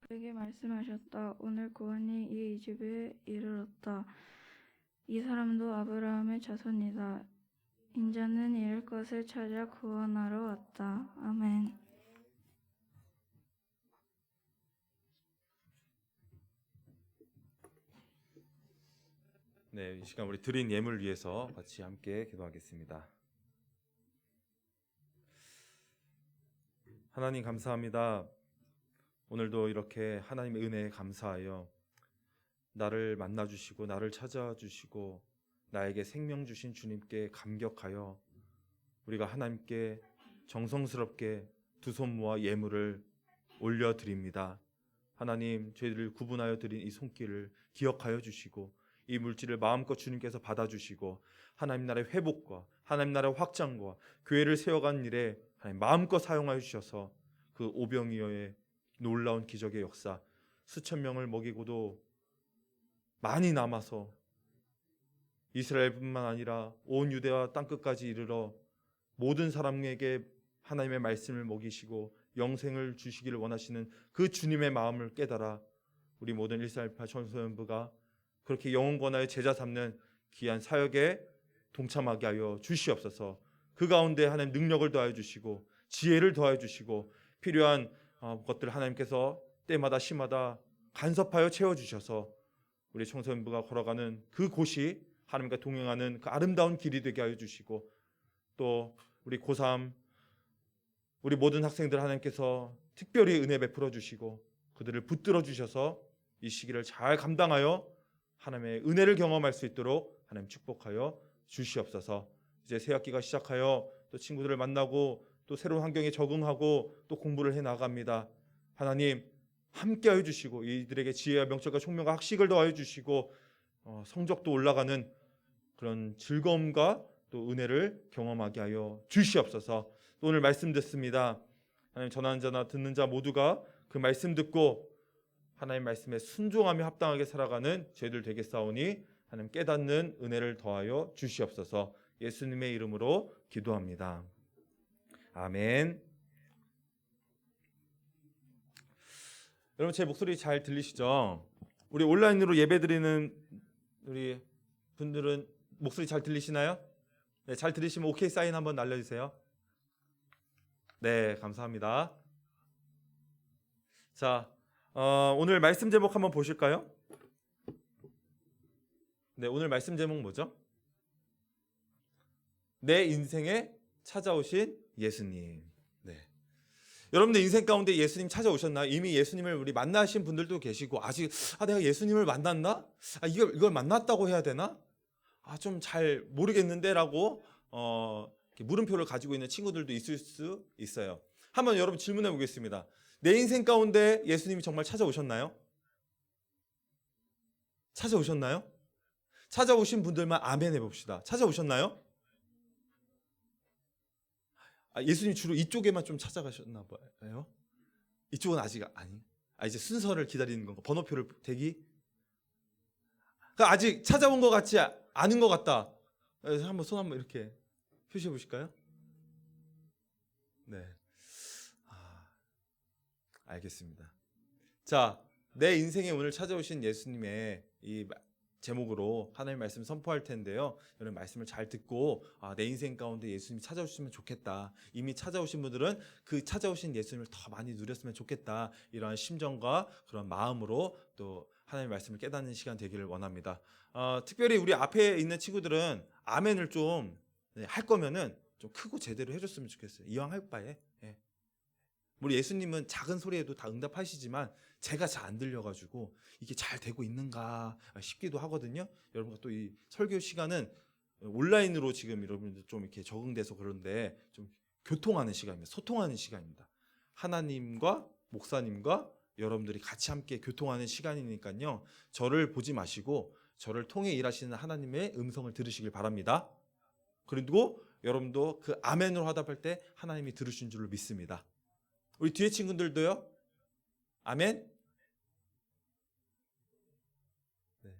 그에게 말씀하셨다. 오늘 구원이 이 집에 이르렀다. 이 사람도 아브라함의 자손이다. 인자는 잃을 것을 찾아 구원하러 왔다. 아멘. 네, 이 시간 우리 드린 예물 위해서 같이 함께 기도하겠습니다. 하나님 감사합니다. 오늘도 이렇게 하나님의 은혜에 감사하여 나를 만나주시고 나를 찾아주시고 나에게 생명 주신 주님께 감격하여 우리가 하나님께 정성스럽게 두 손 모아 예물을 올려드립니다. 하나님, 저희들을 구분하여 드린 이 손길을 기억하여 주시고 이 물질을 마음껏 주님께서 받아주시고 하나님 나라의 회복과 하나님 나라의 확장과 교회를 세워가는 일에 하나님 마음껏 사용하여 주셔서 그 오병이어의 놀라운 기적의 역사, 수천 명을 먹이고도 많이 남아서 이스라엘뿐만 아니라 온 유대와 땅끝까지 이르러 모든 사람에게 하나님의 말씀을 먹이시고 영생을 주시기를 원하시는 그 주님의 마음을 깨달아 우리 모든 148 청소년부가 그렇게 영혼 권하여 제자 삼는 귀한 사역에 동참하게 하여 주시옵소서. 그 가운데 하나님 능력을 더하여 주시고 지혜를 더하여 주시고 필요한 것들 하나님께서 때마다 시마다 간섭하여 채워주셔서 우리 청소년부가 걸어가는 그 곳이 하나님과 동행하는 그 아름다운 길이 되게 하여 주시고 또 우리 고3 우리 모든 학생들 하나님께서 특별히 은혜 베풀어 주시고 그들을 붙들어 주셔서 이 시기를 잘 감당하여 하나님의 은혜를 경험할 수 있도록 하나님 축복하여 주시옵소서. 이제 새 학기가 시작하여 또 친구들을 만나고 또 새로운 환경에 적응하고 또 공부를 해 나갑니다. 하나님 함께하여 주시고 이들에게 지혜와 명철과 총명과 학식을 더하여 주시고 성적도 올라가는 그런 즐거움과 또 은혜를 경험하게 하여 주시옵소서. 또 오늘 말씀 듣습니다. 하나님 전하는 자나 듣는 자 모두가 그 말씀 듣고 하나님 말씀에 순종하며 합당하게 살아가는 저희들 되겠사오니 하나님 깨닫는 은혜를 더하여 주시옵소서. 예수님의 이름으로 기도합니다. 아멘. 여러분 제 목소리 잘 들리시죠? 우리 온라인으로 예배드리는 우리 분들은 목소리 잘 들리시나요? 네, 잘 들리시면 오케이 사인 한번 날려주세요. 네, 감사합니다. 자, 오늘 말씀 제목 한번 보실까요? 네, 오늘 말씀 제목 뭐죠? 내 인생에 찾아오신 예수님. 네. 여러분들 인생 가운데 예수님 찾아오셨나요? 이미 예수님을 우리 만나신 분들도 계시고 아직 내가 예수님을 만났나? 이걸 만났다고 해야 되나? 좀 잘 모르겠는데라고 물음표를 가지고 있는 친구들도 있을 수 있어요. 한번 여러분 질문해 보겠습니다. 내 인생 가운데 예수님이 정말 찾아오셨나요? 찾아오셨나요? 찾아오신 분들만 아멘 해봅시다. 찾아오셨나요? 예수님 주로 이쪽에만 좀 찾아가셨나 봐요. 이쪽은 아직 아니. 이제 순서를 기다리는 건가? 번호표를 대기. 그러니까 아직 찾아온 것 같지 않은 것 같다. 한번 손 한번 이렇게 표시해 보실까요? 네. 알겠습니다. 자, 내 인생에 오늘 찾아오신 예수님의 이 제목으로 하나님의 말씀 선포할 텐데요. 여러분 말씀을 잘 듣고 내 인생 가운데 예수님이 찾아오시면 좋겠다. 이미 찾아오신 분들은 그 찾아오신 예수님을 더 많이 누렸으면 좋겠다. 이러한 심정과 그런 마음으로 또 하나님의 말씀을 깨닫는 시간 되기를 원합니다. 특별히 우리 앞에 있는 친구들은 아멘을 좀 할 거면은 좀 크고 제대로 해줬으면 좋겠어요. 이왕 할 바에. 예. 우리 예수님은 작은 소리에도 다 응답하시지만 제가 잘 안 들려가지고 이게 잘 되고 있는가 싶기도 하거든요. 여러분과 또 이 설교 시간은 온라인으로 지금 여러분들 좀 이렇게 적응돼서 그런데 좀 교통하는 시간입니다. 소통하는 시간입니다. 하나님과 목사님과 여러분들이 같이 함께 교통하는 시간이니까요. 저를 보지 마시고 저를 통해 일하시는 하나님의 음성을 들으시길 바랍니다. 그리고 여러분도 그 아멘으로 화답할 때 하나님이 들으신 줄로 믿습니다. 우리 뒤에 친구들도요. 아멘. 네.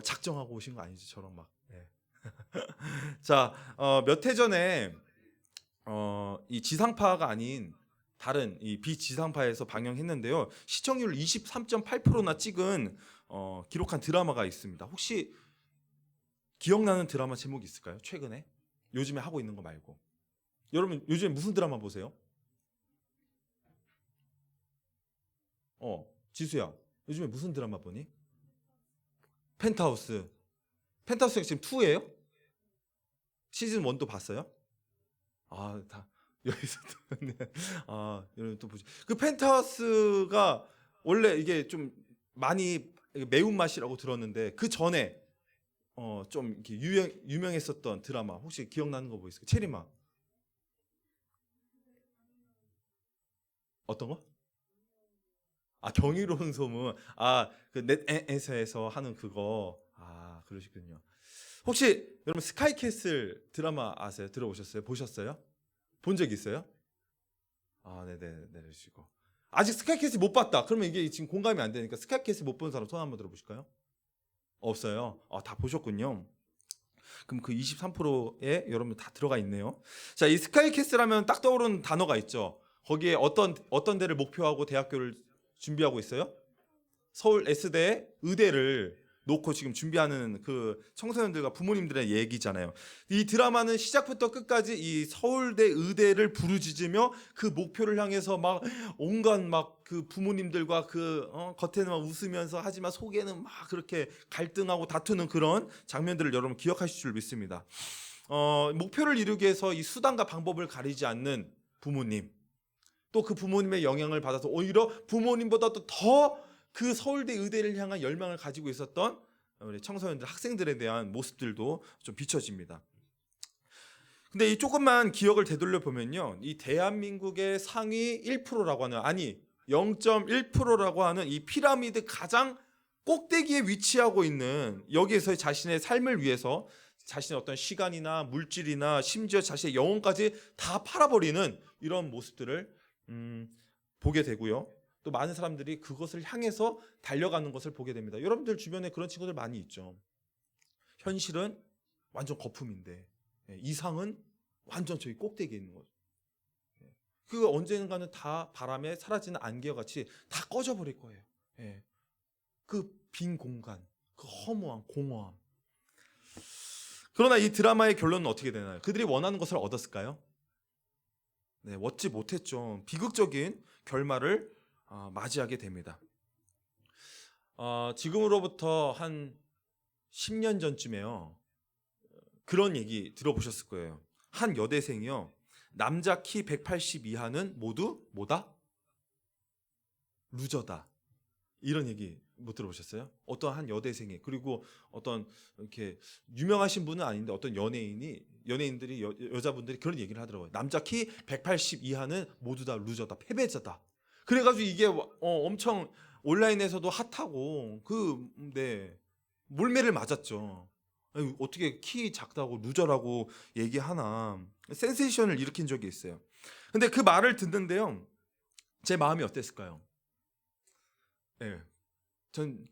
작정하고 오신 거 아니죠? 저랑 막. 네. 자, 몇 해 전에 이 지상파가 아닌 다른 이 비지상파에서 방영했는데요. 시청률 23.8%나 찍은 기록한 드라마가 있습니다. 혹시 기억나는 드라마 제목이 있을까요? 최근에 요즘에 하고 있는 거 말고. 여러분 요즘에 무슨 드라마 보세요? 지수야, 요즘에 무슨 드라마 보니? 펜트하우스. 펜트하우스가 지금 2예요? 시즌 1도 봤어요? 다 여기서 또 네. 여러분 또 보죠. 그 펜트하우스가 원래 이게 좀 많이 매운맛이라고 들었는데 그 전에 좀 이렇게 유명했었던 드라마 혹시 기억나는 거 뭐 있을까요? 체리마. 어떤 거? 경이로운 소문. 그 넷에서 하는 그거. 그러시군요. 혹시 여러분 스카이캐슬 드라마 아세요? 들어보셨어요? 보셨어요? 본 적 있어요? 네네 내주시고. 아직 스카이캐슬 못 봤다. 그러면 이게 지금 공감이 안 되니까 스카이캐슬 못 본 사람 손 한번 들어보실까요? 없어요. 다 보셨군요. 그럼 그 23%에 여러분 다 들어가 있네요. 자, 이 스카이캐슬 하면 딱 떠오르는 단어가 있죠. 거기에 어떤 데를 목표하고 대학교를 준비하고 있어요? 서울 S대 의대를 놓고 지금 준비하는 그 청소년들과 부모님들의 얘기잖아요. 이 드라마는 시작부터 끝까지 이 서울대 의대를 부르짖으며 그 목표를 향해서 막 온갖 막 그 부모님들과 겉에는 막 웃으면서 하지만 속에는 막 그렇게 갈등하고 다투는 그런 장면들을 여러분 기억하실 줄 믿습니다. 목표를 이루기 위해서 이 수단과 방법을 가리지 않는 부모님, 또 그 부모님의 영향을 받아서 오히려 부모님보다도 더 그 서울대 의대를 향한 열망을 가지고 있었던 우리 청소년들, 학생들에 대한 모습들도 좀 비춰집니다. 근데 이 조금만 기억을 되돌려 보면요, 이 대한민국의 상위 1%라고 하는 0.1%라고 하는 이 피라미드 가장 꼭대기에 위치하고 있는 여기에서 자신의 삶을 위해서 자신의 어떤 시간이나 물질이나 심지어 자신의 영혼까지 다 팔아버리는 이런 모습들을 보게 되고요. 또 많은 사람들이 그것을 향해서 달려가는 것을 보게 됩니다. 여러분들 주변에 그런 친구들 많이 있죠. 현실은 완전 거품인데 이상은 완전 저기 꼭대기에 있는 거죠. 그거 언젠가는 다 바람에 사라지는 안개와 같이 다 꺼져버릴 거예요. 그 빈 공간, 그 허무함, 공허함. 그러나 이 드라마의 결론은 어떻게 되나요? 그들이 원하는 것을 얻었을까요? 네, 얻지 못했죠. 비극적인 결말을 맞이하게 됩니다. 지금으로부터 한 10년 전쯤에요. 그런 얘기 들어보셨을 거예요. 한 여대생이요. 남자 키 180 이하는 모두 뭐다? 루저다. 이런 얘기 못 들어보셨어요? 어떤 한 여대생이, 그리고 어떤 이렇게 유명하신 분은 아닌데 어떤 연예인들이 여자분들이 그런 얘기를 하더라고요. 남자 키 180 이하는 모두 다 루저다, 패배자다. 그래가지고 이게 엄청 온라인에서도 핫하고 몰매를 맞았죠. 아니, 어떻게 키 작다고 루저라고 얘기하나, 센세이션을 일으킨 적이 있어요. 근데 그 말을 듣는데요, 제 마음이 어땠을까요? 네, 전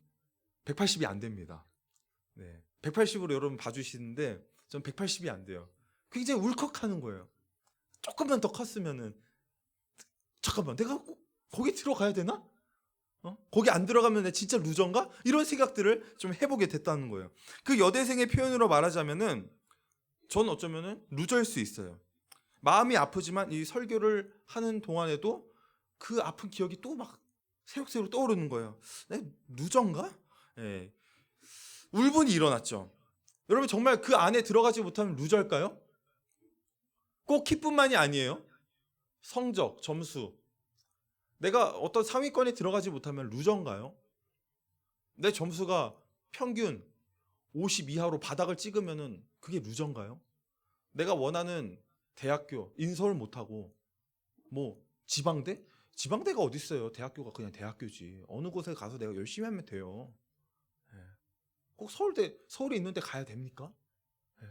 180이 안 됩니다. 네, 180으로 여러분 봐주시는데 전 180이 안 돼요. 굉장히 울컥하는 거예요. 조금만 더 컸으면은, 잠깐만, 내가 거기 들어가야 되나? 거기 안 들어가면 내 진짜 루저인가? 이런 생각들을 좀 해보게 됐다는 거예요. 그 여대생의 표현으로 말하자면은 전 어쩌면은 루저일 수 있어요. 마음이 아프지만 이 설교를 하는 동안에도 그 아픈 기억이 또 막 새록새록 떠오르는 거예요. 내 루저인가? 예. 울분이 일어났죠. 여러분 정말 그 안에 들어가지 못하면 루저일까요? 꼭 키뿐만이 아니에요. 성적, 점수. 내가 어떤 상위권에 들어가지 못하면 루저인가요? 내 점수가 평균 50 이하로 바닥을 찍으면은 그게 루저인가요? 내가 원하는 대학교 인서울 못하고 뭐 지방대? 지방대가 어디 있어요? 대학교가 그냥 대학교지. 어느 곳에 가서 내가 열심히 하면 돼요. 예. 꼭 서울에 있는데 가야 됩니까? 예.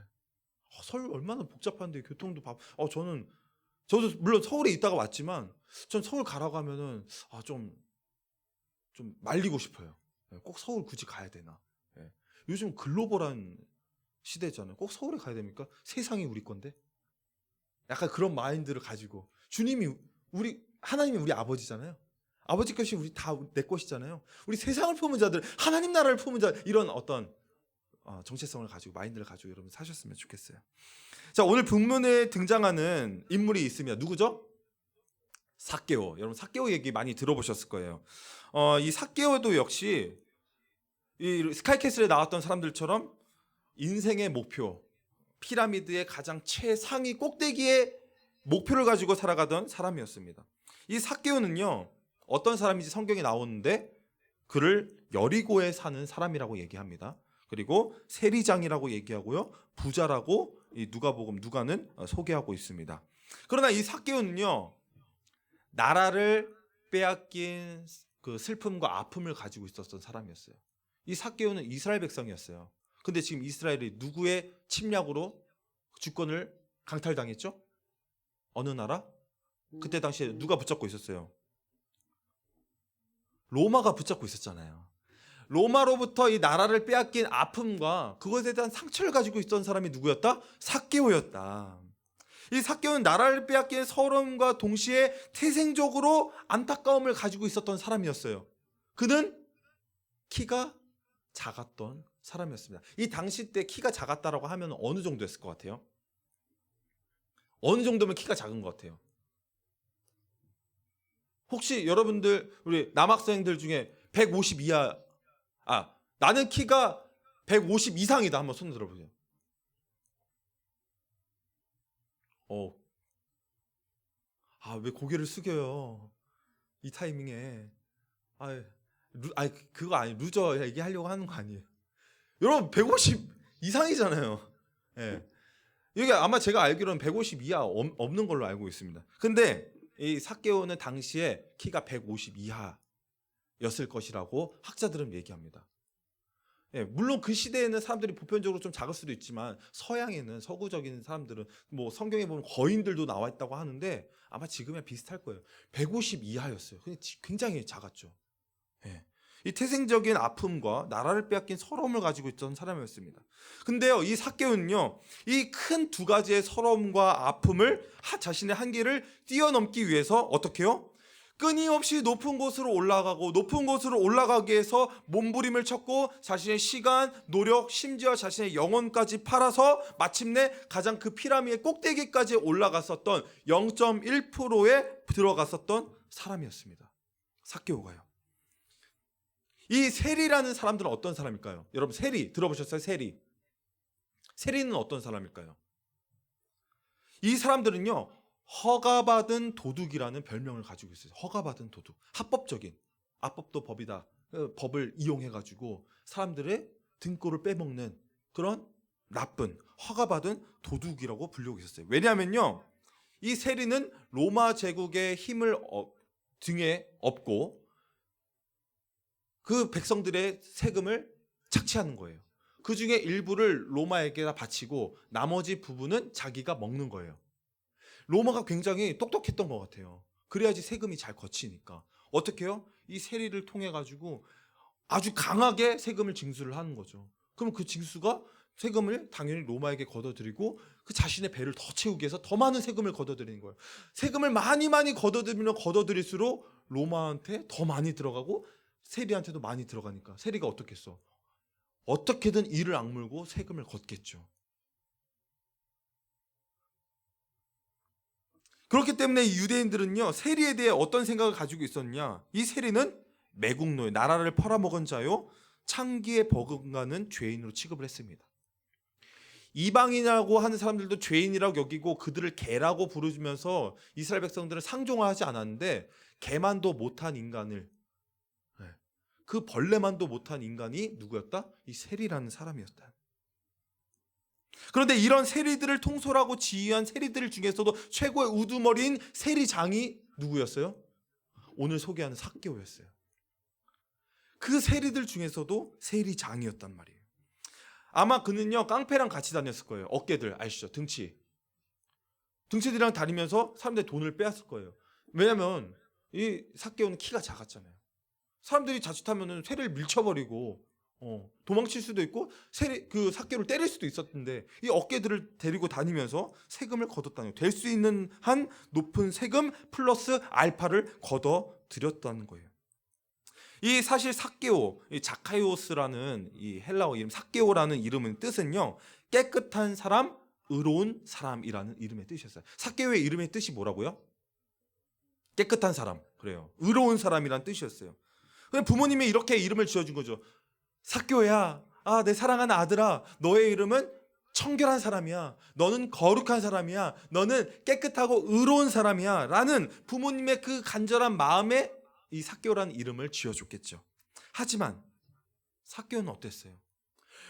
서울 얼마나 복잡한데 교통도 저도 물론 서울에 있다가 왔지만 전 서울 가라고 하면은 좀 말리고 싶어요. 예, 꼭 서울 굳이 가야 되나? 예. 요즘 글로벌한 시대잖아요. 꼭 서울에 가야 됩니까? 세상이 우리 건데. 약간 그런 마인드를 가지고 주님이 우리 하나님이 우리 아버지잖아요. 아버지 것이 우리 다 내 것이잖아요. 우리 세상을 품은 자들, 하나님 나라를 품은 자, 이런 어떤 정체성을 가지고, 마인드를 가지고 여러분 사셨으면 좋겠어요. 자, 오늘 본문에 등장하는 인물이 있습니다. 누구죠? 삭개오. 여러분 삭개오 얘기 많이 들어보셨을 거예요. 이 삭개오도 역시 이 스카이캐슬에 나왔던 사람들처럼 인생의 목표, 피라미드의 가장 최상위 꼭대기의 목표를 가지고 살아가던 사람이었습니다. 이 삭개오는요, 어떤 사람인지 성경에 나오는데 그를 여리고에 사는 사람이라고 얘기합니다. 그리고 세리장이라고 얘기하고요, 부자라고 이 누가는 소개하고 있습니다. 그러나 이 삭개오는요, 나라를 빼앗긴 그 슬픔과 아픔을 가지고 있었던 사람이었어요. 이 삭개오는 이스라엘 백성이었어요. 근데 지금 이스라엘이 누구의 침략으로 주권을 강탈당했죠? 어느 나라? 그때 당시에 누가 붙잡고 있었어요? 로마가 붙잡고 있었잖아요. 로마로부터 이 나라를 빼앗긴 아픔과 그것에 대한 상처를 가지고 있던 사람이 누구였다? 삭개오였다. 이 삭개오는 나라를 빼앗긴 서러움과 동시에 태생적으로 안타까움을 가지고 있었던 사람이었어요. 그는 키가 작았던 사람이었습니다. 이 당시 때 키가 작았다라고 하면 어느 정도였을 것 같아요? 어느 정도면 키가 작은 것 같아요? 혹시 여러분들, 우리 남학생들 중에 150 이하, 나는 키가 150 이상이다, 한번 손 들어보세요. 왜 고개를 숙여요? 이 타이밍에. 그거 아니, 루저 얘기하려고 하는 거 아니에요. 여러분 150 이상이잖아요. 예. 여기 아마 제가 알기로는 150 이하 없는 걸로 알고 있습니다. 근데 이 삭개오는 당시에 키가 150 이하였을 것이라고 학자들은 얘기합니다. 예, 물론 그 시대에는 사람들이 보편적으로 좀 작을 수도 있지만 서양에는, 서구적인 사람들은 뭐 성경에 보면 거인들도 나와 있다고 하는데 아마 지금이랑 비슷할 거예요. 150 이하였어요. 굉장히 작았죠. 예. 이 태생적인 아픔과 나라를 빼앗긴 서러움을 가지고 있던 사람이었습니다. 근데요, 이 삭개오는요, 이 큰 두 가지의 서러움과 아픔을 자신의 한계를 뛰어넘기 위해서 어떻게 해요? 끊임없이 높은 곳으로 올라가고 높은 곳으로 올라가기 위해서 몸부림을 쳤고 자신의 시간, 노력, 심지어 자신의 영혼까지 팔아서 마침내 가장 그 피라미드의 꼭대기까지 올라갔었던 0.1%에 들어갔었던 사람이었습니다. 삭개오가요. 이 세리라는 사람들은 어떤 사람일까요? 여러분 세리 들어보셨어요? 세리는 어떤 사람일까요? 이 사람들은요, 허가받은 도둑이라는 별명을 가지고 있어요. 허가받은 도둑. 합법적인, 합법도 법이다. 법을 이용해가지고 사람들의 등골을 빼먹는 그런 나쁜 허가받은 도둑이라고 불리고 있었어요. 왜냐하면요, 이 세리는 로마 제국의 힘을 등에 업고 그 백성들의 세금을 착취하는 거예요. 그 중에 일부를 로마에게다 바치고 나머지 부분은 자기가 먹는 거예요. 로마가 굉장히 똑똑했던 것 같아요. 그래야지 세금이 잘 거치니까. 어떻게 해요? 이 세리를 통해 가지고 아주 강하게 세금을 징수를 하는 거죠. 그럼 그 징수가 세금을 당연히 로마에게 걷어들이고 그 자신의 배를 더 채우기 위해서 더 많은 세금을 걷어들이는 거예요. 세금을 많이 걷어들이면 걷어들일수록 로마한테 더 많이 들어가고 세리한테도 많이 들어가니까 세리가 어떻겠어? 어떻게든 이를 악물고 세금을 걷겠죠. 그렇기 때문에 이 유대인들은요, 세리에 대해 어떤 생각을 가지고 있었냐? 이 세리는 매국노예, 나라를 팔아먹은 자요, 창기에 버금가는 죄인으로 취급을 했습니다. 이방인이라고 하는 사람들도 죄인이라고 여기고 그들을 개라고 부르면서 이스라엘 백성들은 상종하지 않았는데, 개만도 못한 인간을, 그 벌레만도 못한 인간이 누구였다? 이 세리라는 사람이었다. 그런데 이런 세리들을 통솔하고 지휘한 세리들 중에서도 최고의 우두머리인 세리장이 누구였어요? 오늘 소개하는 삭개오였어요. 그 세리들 중에서도 세리장이었단 말이에요. 아마 그는요, 깡패랑 같이 다녔을 거예요. 어깨들 아시죠? 등치들이랑 다니면서 사람들의 돈을 빼앗을 거예요. 왜냐하면 이 삭개오는 키가 작았잖아요. 사람들이 자칫하면 세리를 밀쳐버리고 도망칠 수도 있고 그 삭개오를 때릴 수도 있었는데 이 어깨들을 데리고 다니면서 세금을 거뒀다는 거예요. 될 수 있는 한 높은 세금 플러스 알파를 걷어들였다는 거예요. 이 사실 삭개오, 이 자카이오스라는 이 헬라어 이름 삭개오라는 이름은 뜻은요, 깨끗한 사람, 의로운 사람이라는 이름의 뜻이었어요. 삭개오의 이름의 뜻이 뭐라고요? 깨끗한 사람. 그래요. 의로운 사람이란 뜻이었어요. 그냥 부모님이 이렇게 이름을 지어준 거죠. 삭개오야, 내 사랑하는 아들아, 너의 이름은 청결한 사람이야. 너는 거룩한 사람이야. 너는 깨끗하고 의로운 사람이야. 라는 부모님의 그 간절한 마음에 이 삭개오라는 이름을 지어줬겠죠. 하지만 삭개오는 어땠어요?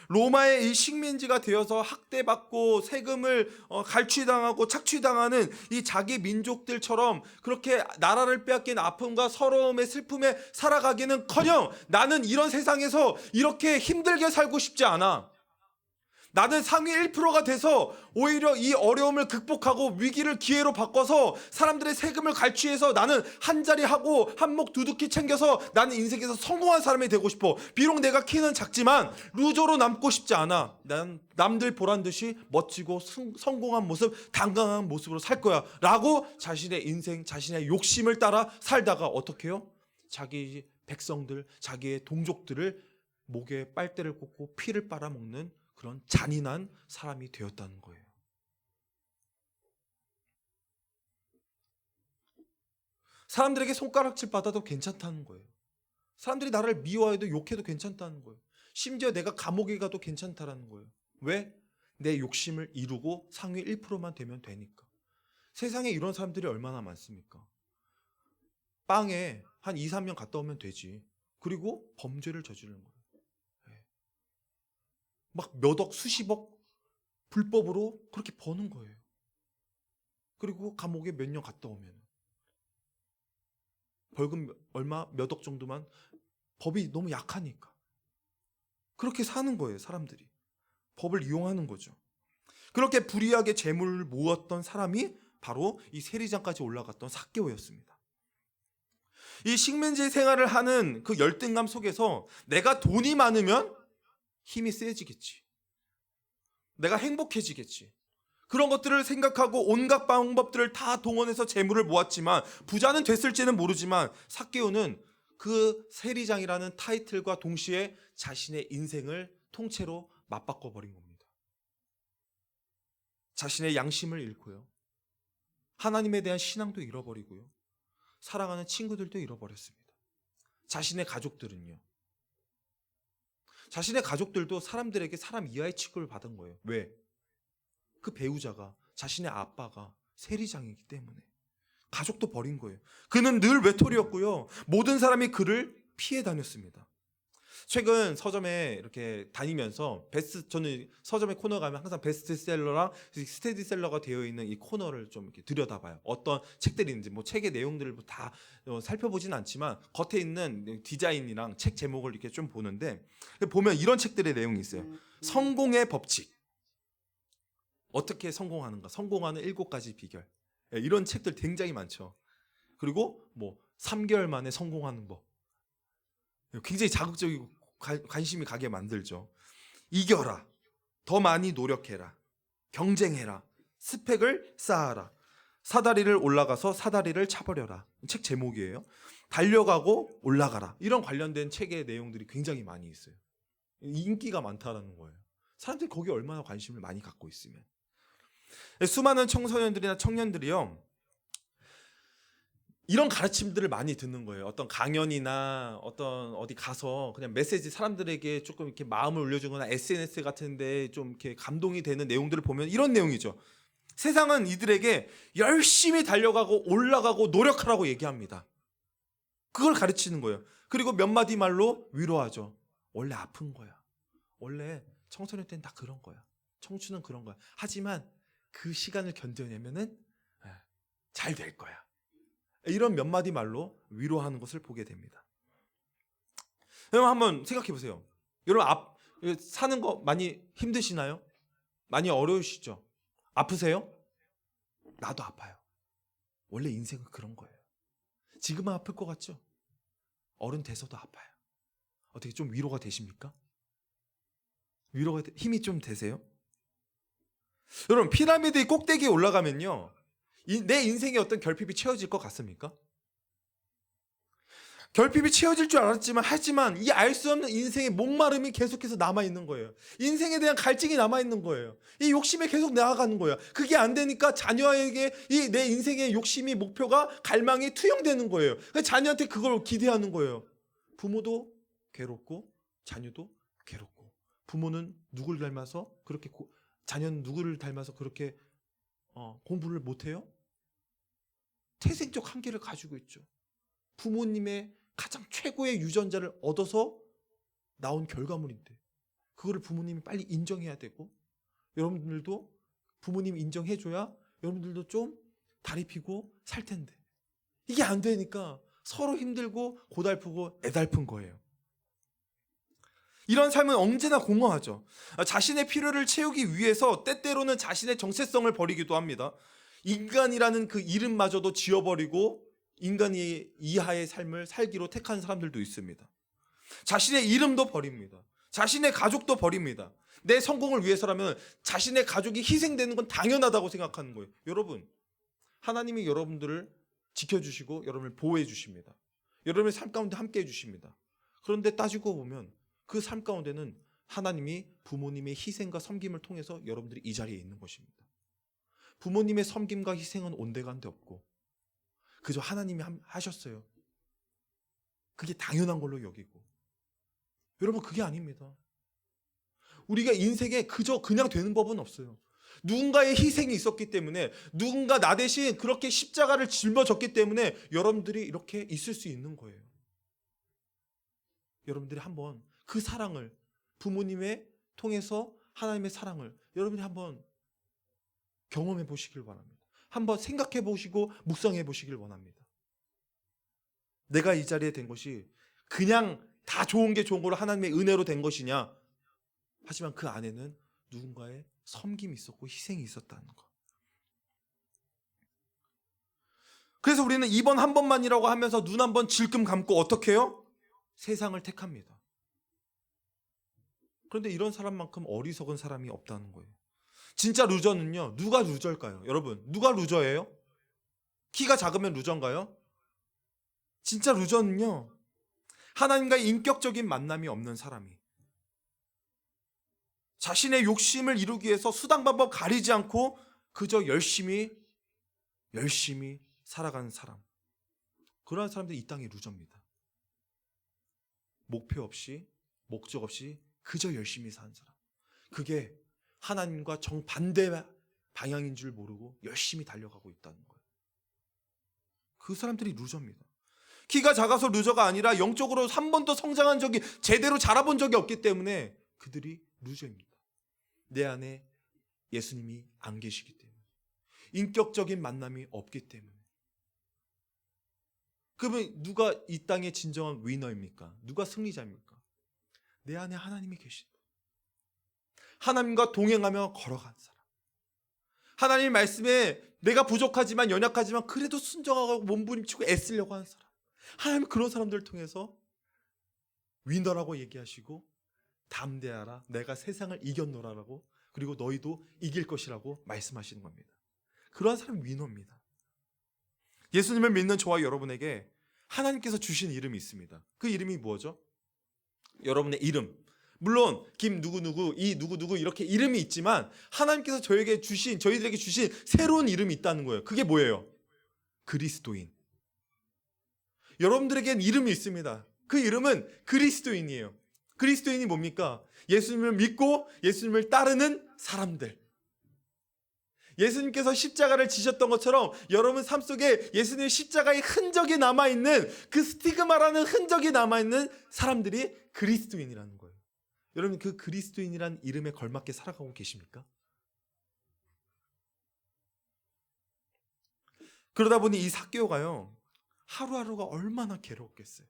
로마의 이 식민지가 되어서 학대받고 세금을 갈취당하고 착취당하는 이 자기 민족들처럼 그렇게 나라를 빼앗긴 아픔과 서러움의 슬픔에 살아가기는커녕 나는 이런 세상에서 이렇게 힘들게 살고 싶지 않아. 나는 상위 1%가 돼서 오히려 이 어려움을 극복하고 위기를 기회로 바꿔서 사람들의 세금을 갈취해서 나는 한 자리 하고 한몫 두둑히 챙겨서 나는 인생에서 성공한 사람이 되고 싶어. 비록 내가 키는 작지만 루저로 남고 싶지 않아. 난 남들 보란 듯이 멋지고 성공한 모습, 당당한 모습으로 살 거야 라고 자신의 인생, 자신의 욕심을 따라 살다가 어떻게 해요? 자기 백성들, 자기의 동족들을 목에 빨대를 꽂고 피를 빨아먹는 그런 잔인한 사람이 되었다는 거예요. 사람들에게 손가락질 받아도 괜찮다는 거예요. 사람들이 나를 미워해도 욕해도 괜찮다는 거예요. 심지어 내가 감옥에 가도 괜찮다라는 거예요. 왜? 내 욕심을 이루고 상위 1%만 되면 되니까. 세상에 이런 사람들이 얼마나 많습니까? 빵에 한 2, 3년 갔다 오면 되지. 그리고 범죄를 저지르는 거예요. 막 몇 억, 수십억 불법으로 그렇게 버는 거예요. 그리고 감옥에 몇 년 갔다 오면 벌금 얼마, 몇 억 정도만, 법이 너무 약하니까 그렇게 사는 거예요. 사람들이 법을 이용하는 거죠. 그렇게 불의하게 재물을 모았던 사람이 바로 이 세리장까지 올라갔던 삭개오였습니다. 이 식민지 생활을 하는 그 열등감 속에서 내가 돈이 많으면 힘이 세지겠지, 내가 행복해지겠지, 그런 것들을 생각하고 온갖 방법들을 다 동원해서 재물을 모았지만 부자는 됐을지는 모르지만 삭개오는 그 세리장이라는 타이틀과 동시에 자신의 인생을 통째로 맞바꿔 버린 겁니다. 자신의 양심을 잃고요, 하나님에 대한 신앙도 잃어버리고요, 사랑하는 친구들도 잃어버렸습니다. 자신의 가족들은요, 자신의 가족들도 사람들에게 사람 이하의 취급을 받은 거예요. 왜? 그 배우자가, 자신의 아빠가 세리장이기 때문에 가족도 버린 거예요. 그는 늘 외톨이였고요, 모든 사람이 그를 피해 다녔습니다. 최근 서점에 이렇게 다니면서 저는 서점에 코너 가면 항상 베스트셀러랑 스테디셀러가 되어 있는 이 코너를 좀 이렇게 들여다봐요. 어떤 책들이 있는지, 뭐 책의 내용들을 다 살펴보진 않지만 겉에 있는 디자인이랑 책 제목을 이렇게 좀 보는데, 보면 이런 책들의 내용이 있어요. 성공의 법칙, 어떻게 성공하는가, 성공하는 7가지 비결, 이런 책들 굉장히 많죠. 그리고 뭐 3개월 만에 성공하는 법, 굉장히 자극적이고 관심이 가게 만들죠. 이겨라, 더 많이 노력해라, 경쟁해라, 스펙을 쌓아라, 사다리를 올라가서 사다리를 차버려라. 책 제목이에요. 달려가고 올라가라. 이런 관련된 책의 내용들이 굉장히 많이 있어요. 인기가 많다라는 거예요. 사람들이 거기에 얼마나 관심을 많이 갖고 있으면. 수많은 청소년들이나 청년들이요, 이런 가르침들을 많이 듣는 거예요. 어떤 강연이나 어디 가서 그냥 메시지, 사람들에게 조금 이렇게 마음을 울려주거나 SNS 같은데 좀 이렇게 감동이 되는 내용들을 보면 이런 내용이죠. 세상은 이들에게 열심히 달려가고 올라가고 노력하라고 얘기합니다. 그걸 가르치는 거예요. 그리고 몇 마디 말로 위로하죠. 원래 아픈 거야. 원래 청소년 때는 다 그런 거야. 청춘은 그런 거야. 하지만 그 시간을 견뎌내면은 잘 될 거야. 이런 몇 마디 말로 위로하는 것을 보게 됩니다. 여러분 한번 생각해 보세요. 여러분 사는 거 많이 힘드시나요? 많이 어려우시죠? 아프세요? 나도 아파요. 원래 인생은 그런 거예요. 지금은 아플 것 같죠? 어른 돼서도 아파요. 어떻게 좀 위로가 되십니까? 위로가 힘이 좀 되세요? 여러분, 피라미드 꼭대기에 올라가면요, 내 인생에 어떤 결핍이 채워질 것 같습니까? 결핍이 채워질 줄 알았지만 하지만 이 알 수 없는 인생의 목마름이 계속해서 남아있는 거예요. 인생에 대한 갈증이 남아있는 거예요. 이 욕심에 계속 나아가는 거예요. 그게 안 되니까 자녀에게 이 내 인생의 욕심이, 목표가, 갈망이 투영되는 거예요. 그래서 자녀한테 그걸 기대하는 거예요. 부모도 괴롭고 자녀도 괴롭고, 부모는 누굴 닮아서 그렇게 자녀는 누구를 닮아서 그렇게 공부를 못해요? 태생적 한계를 가지고 있죠. 부모님의 가장 최고의 유전자를 얻어서 나온 결과물인데 그거를 부모님이 빨리 인정해야 되고, 여러분들도 부모님이 인정해줘야 여러분들도 좀 다리 펴고 살 텐데 이게 안 되니까 서로 힘들고 고달프고 애달픈 거예요. 이런 삶은 언제나 공허하죠. 자신의 필요를 채우기 위해서 때때로는 자신의 정체성을 버리기도 합니다. 인간이라는 그 이름마저도 지워버리고 인간이 이하의 삶을 살기로 택한 사람들도 있습니다. 자신의 이름도 버립니다. 자신의 가족도 버립니다. 내 성공을 위해서라면 자신의 가족이 희생되는 건 당연하다고 생각하는 거예요. 여러분, 하나님이 여러분들을 지켜주시고 여러분을 보호해 주십니다. 여러분의 삶 가운데 함께 해주십니다. 그런데 따지고 보면 그 삶 가운데는 하나님이 부모님의 희생과 섬김을 통해서 여러분들이 이 자리에 있는 것입니다. 부모님의 섬김과 희생은 온데간데 없고 그저 하나님이 하셨어요. 그게 당연한 걸로 여기고, 여러분, 그게 아닙니다. 우리가 인생에 그냥 되는 법은 없어요. 누군가의 희생이 있었기 때문에, 누군가 나 대신 그렇게 십자가를 짊어졌기 때문에 여러분들이 이렇게 있을 수 있는 거예요. 여러분들이 한번 그 사랑을, 부모님의 통해서 하나님의 사랑을 여러분이 한번 경험해 보시길 바랍니다. 한번 생각해 보시고 묵상해 보시길 원합니다. 내가 이 자리에 된 것이 그냥 다 좋은 게 좋은 걸로 하나님의 은혜로 된 것이냐? 하지만 그 안에는 누군가의 섬김이 있었고 희생이 있었다는 것. 그래서 우리는 이번 한 번만이라고 하면서 눈 한 번 질끔 감고 어떻게 해요? 세상을 택합니다. 그런데 이런 사람만큼 어리석은 사람이 없다는 거예요. 진짜 루저는요, 누가 루저일까요? 여러분, 누가 루저예요? 키가 작으면 루저인가요? 진짜 루저는요, 하나님과의 인격적인 만남이 없는 사람이, 자신의 욕심을 이루기 위해서 수단 방법 가리지 않고 그저 열심히 살아가는 사람, 그러한 사람들이 이 땅의 루저입니다. 목표 없이, 목적 없이 그저 열심히 사는 사람, 그게 하나님과 정반대 방향인 줄 모르고 열심히 달려가고 있다는 거예요. 그 사람들이 루저입니다. 키가 작아서 루저가 아니라 영적으로 한 번도 성장한 적이, 제대로 자라본 적이 없기 때문에 그들이 루저입니다. 내 안에 예수님이 안 계시기 때문에, 인격적인 만남이 없기 때문에. 그러면 누가 이 땅의 진정한 위너입니까? 누가 승리자입니까? 내 안에 하나님이 계신, 하나님과 동행하며 걸어간 사람, 하나님 말씀에 내가 부족하지만 연약하지만 그래도 순종하고 몸부림치고 애쓰려고 하는 사람, 하나님은 그런 사람들을 통해서 위너라고 얘기하시고 담대하라, 내가 세상을 이겼노라라고, 그리고 너희도 이길 것이라고 말씀하시는 겁니다. 그러한 사람이 위너입니다. 예수님을 믿는 저와 여러분에게 하나님께서 주신 이름이 있습니다. 그 이름이 뭐죠? 여러분의 이름, 물론 김 누구누구, 이 누구누구 이렇게 이름이 있지만 하나님께서 저희들에게 주신 새로운 이름이 있다는 거예요. 그게 뭐예요? 그리스도인. 여러분들에겐 이름이 있습니다. 그 이름은 그리스도인이에요. 그리스도인이 뭡니까? 예수님을 믿고 예수님을 따르는 사람들. 예수님께서 십자가를 지셨던 것처럼 여러분 삶 속에 예수님의 십자가의 흔적이 남아있는, 그 스티그마라는 흔적이 남아있는 사람들이 그리스도인이라는 거예요. 여러분, 그 그리스도인이라는 이름에 걸맞게 살아가고 계십니까? 그러다 보니 이 삭개오가요, 하루하루가 얼마나 괴로웠겠어요.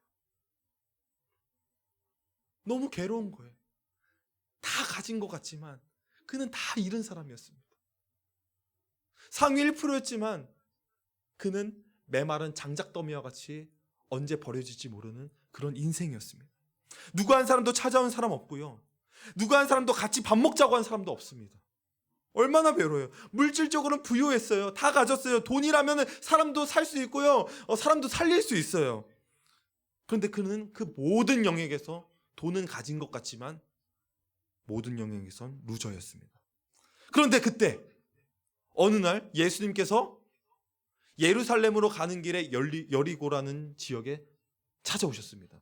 너무 괴로운 거예요. 다 가진 것 같지만 그는 다 잃은 사람이었습니다. 상위 1%였지만 그는 메마른 장작더미와 같이 언제 버려질지 모르는 그런 인생이었습니다. 누구 한 사람도 찾아온 사람 없고요. 누가 한 사람도 같이 밥 먹자고 한 사람도 없습니다. 얼마나 외로워요. 물질적으로는 부유했어요. 다 가졌어요. 돈이라면 사람도 살 수 있고요. 사람도 살릴 수 있어요. 그런데 그는 그 모든 영역에서 돈은 가진 것 같지만 모든 영역에선 루저였습니다. 그런데 그때 어느 날 예수님께서 예루살렘으로 가는 길에 여리고라는 지역에 찾아오셨습니다.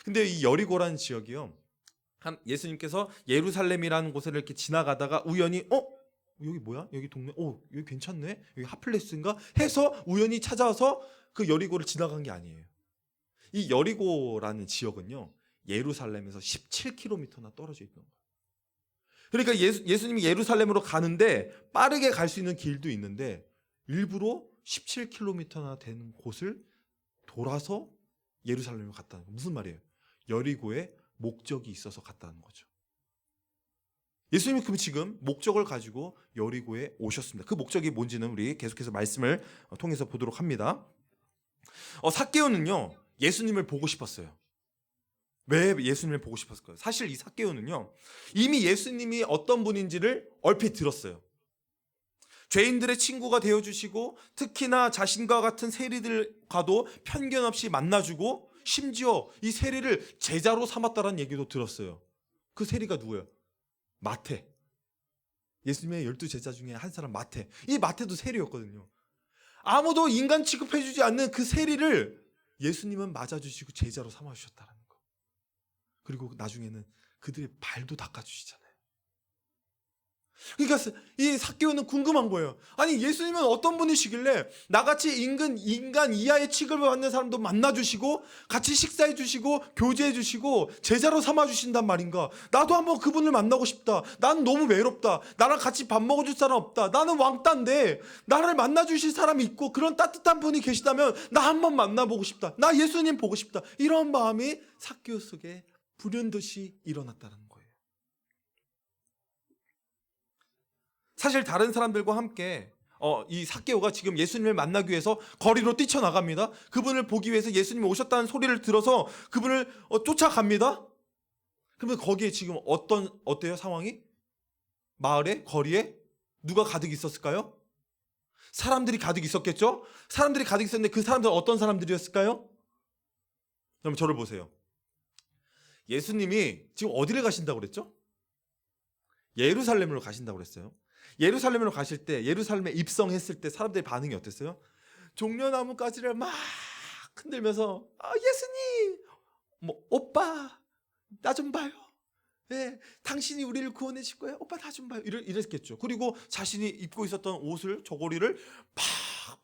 근데 이 여리고라는 지역이요, 예수님께서 예루살렘이라는 곳을 이렇게 지나가다가 우연히 여기 뭐야? 여기 동네 여기 괜찮네? 여기 핫플레스인가? 해서 우연히 찾아와서 그 여리고를 지나간 게 아니에요. 이 여리고라는 지역은요, 예루살렘에서 17km나 떨어져 있는 거예요. 그러니까 예수님이 예루살렘으로 가는데 빠르게 갈 수 있는 길도 있는데 일부러 17km나 되는 곳을 돌아서 예루살렘으로 갔다는 거예요. 무슨 말이에요? 여리고에 목적이 있어서 갔다는 거죠. 예수님이 그럼 지금 목적을 가지고 여리고에 오셨습니다. 그 목적이 뭔지는 우리 계속해서 말씀을 통해서 보도록 합니다. 삭개오는요, 예수님을 보고 싶었어요. 왜 예수님을 보고 싶었을까요? 사실 이 삭개오는요, 이미 예수님이 어떤 분인지를 얼핏 들었어요. 죄인들의 친구가 되어주시고 특히나 자신과 같은 세리들과도 편견 없이 만나주고 심지어 이 세리를 제자로 삼았다는 얘기도 들었어요. 그 세리가 누구예요? 마태. 예수님의 12제자 중에 한 사람 마태. 이 마태도 세리였거든요. 아무도 인간 취급해주지 않는 그 세리를 예수님은 맞아주시고 제자로 삼아주셨다는 거. 그리고 나중에는 그들의 발도 닦아주시잖아요. 그러니까 이 삭개오는 궁금한 거예요. 아니, 예수님은 어떤 분이시길래 나같이 인간 이하의 취급을 받는 사람도 만나주시고 같이 식사해주시고 교제해주시고 제자로 삼아주신단 말인가? 나도 한번 그분을 만나고 싶다. 나는 너무 외롭다. 나랑 같이 밥 먹어줄 사람 없다. 나는 왕따인데 나를 만나주실 사람이 있고 그런 따뜻한 분이 계시다면 나 한번 만나보고 싶다. 나 예수님 보고 싶다. 이런 마음이 삭개오 속에 불현듯이 일어났다는 거예요. 사실 다른 사람들과 함께 이 삭개오가 지금 예수님을 만나기 위해서 거리로 뛰쳐나갑니다. 그분을 보기 위해서 예수님이 오셨다는 소리를 들어서 그분을 쫓아갑니다. 그러면 거기에 지금 어때요 상황이? 마을에, 거리에 누가 가득 있었을까요? 사람들이 가득 있었겠죠? 사람들이 가득 있었는데 그 사람들은 어떤 사람들이었을까요? 그럼 저를 보세요. 예수님이 지금 어디를 가신다고 그랬죠? 예루살렘으로 가신다고 그랬어요. 예루살렘으로 가실 때, 예루살렘에 입성했을 때 사람들의 반응이 어땠어요? 종려나무 가지를 막 흔들면서 예수님, 오빠 나 좀 봐요. 네, 당신이 우리를 구원해 줄 거예요. 오빠 나 좀 봐요. 이랬겠죠. 그리고 자신이 입고 있었던 옷을, 저고리를 막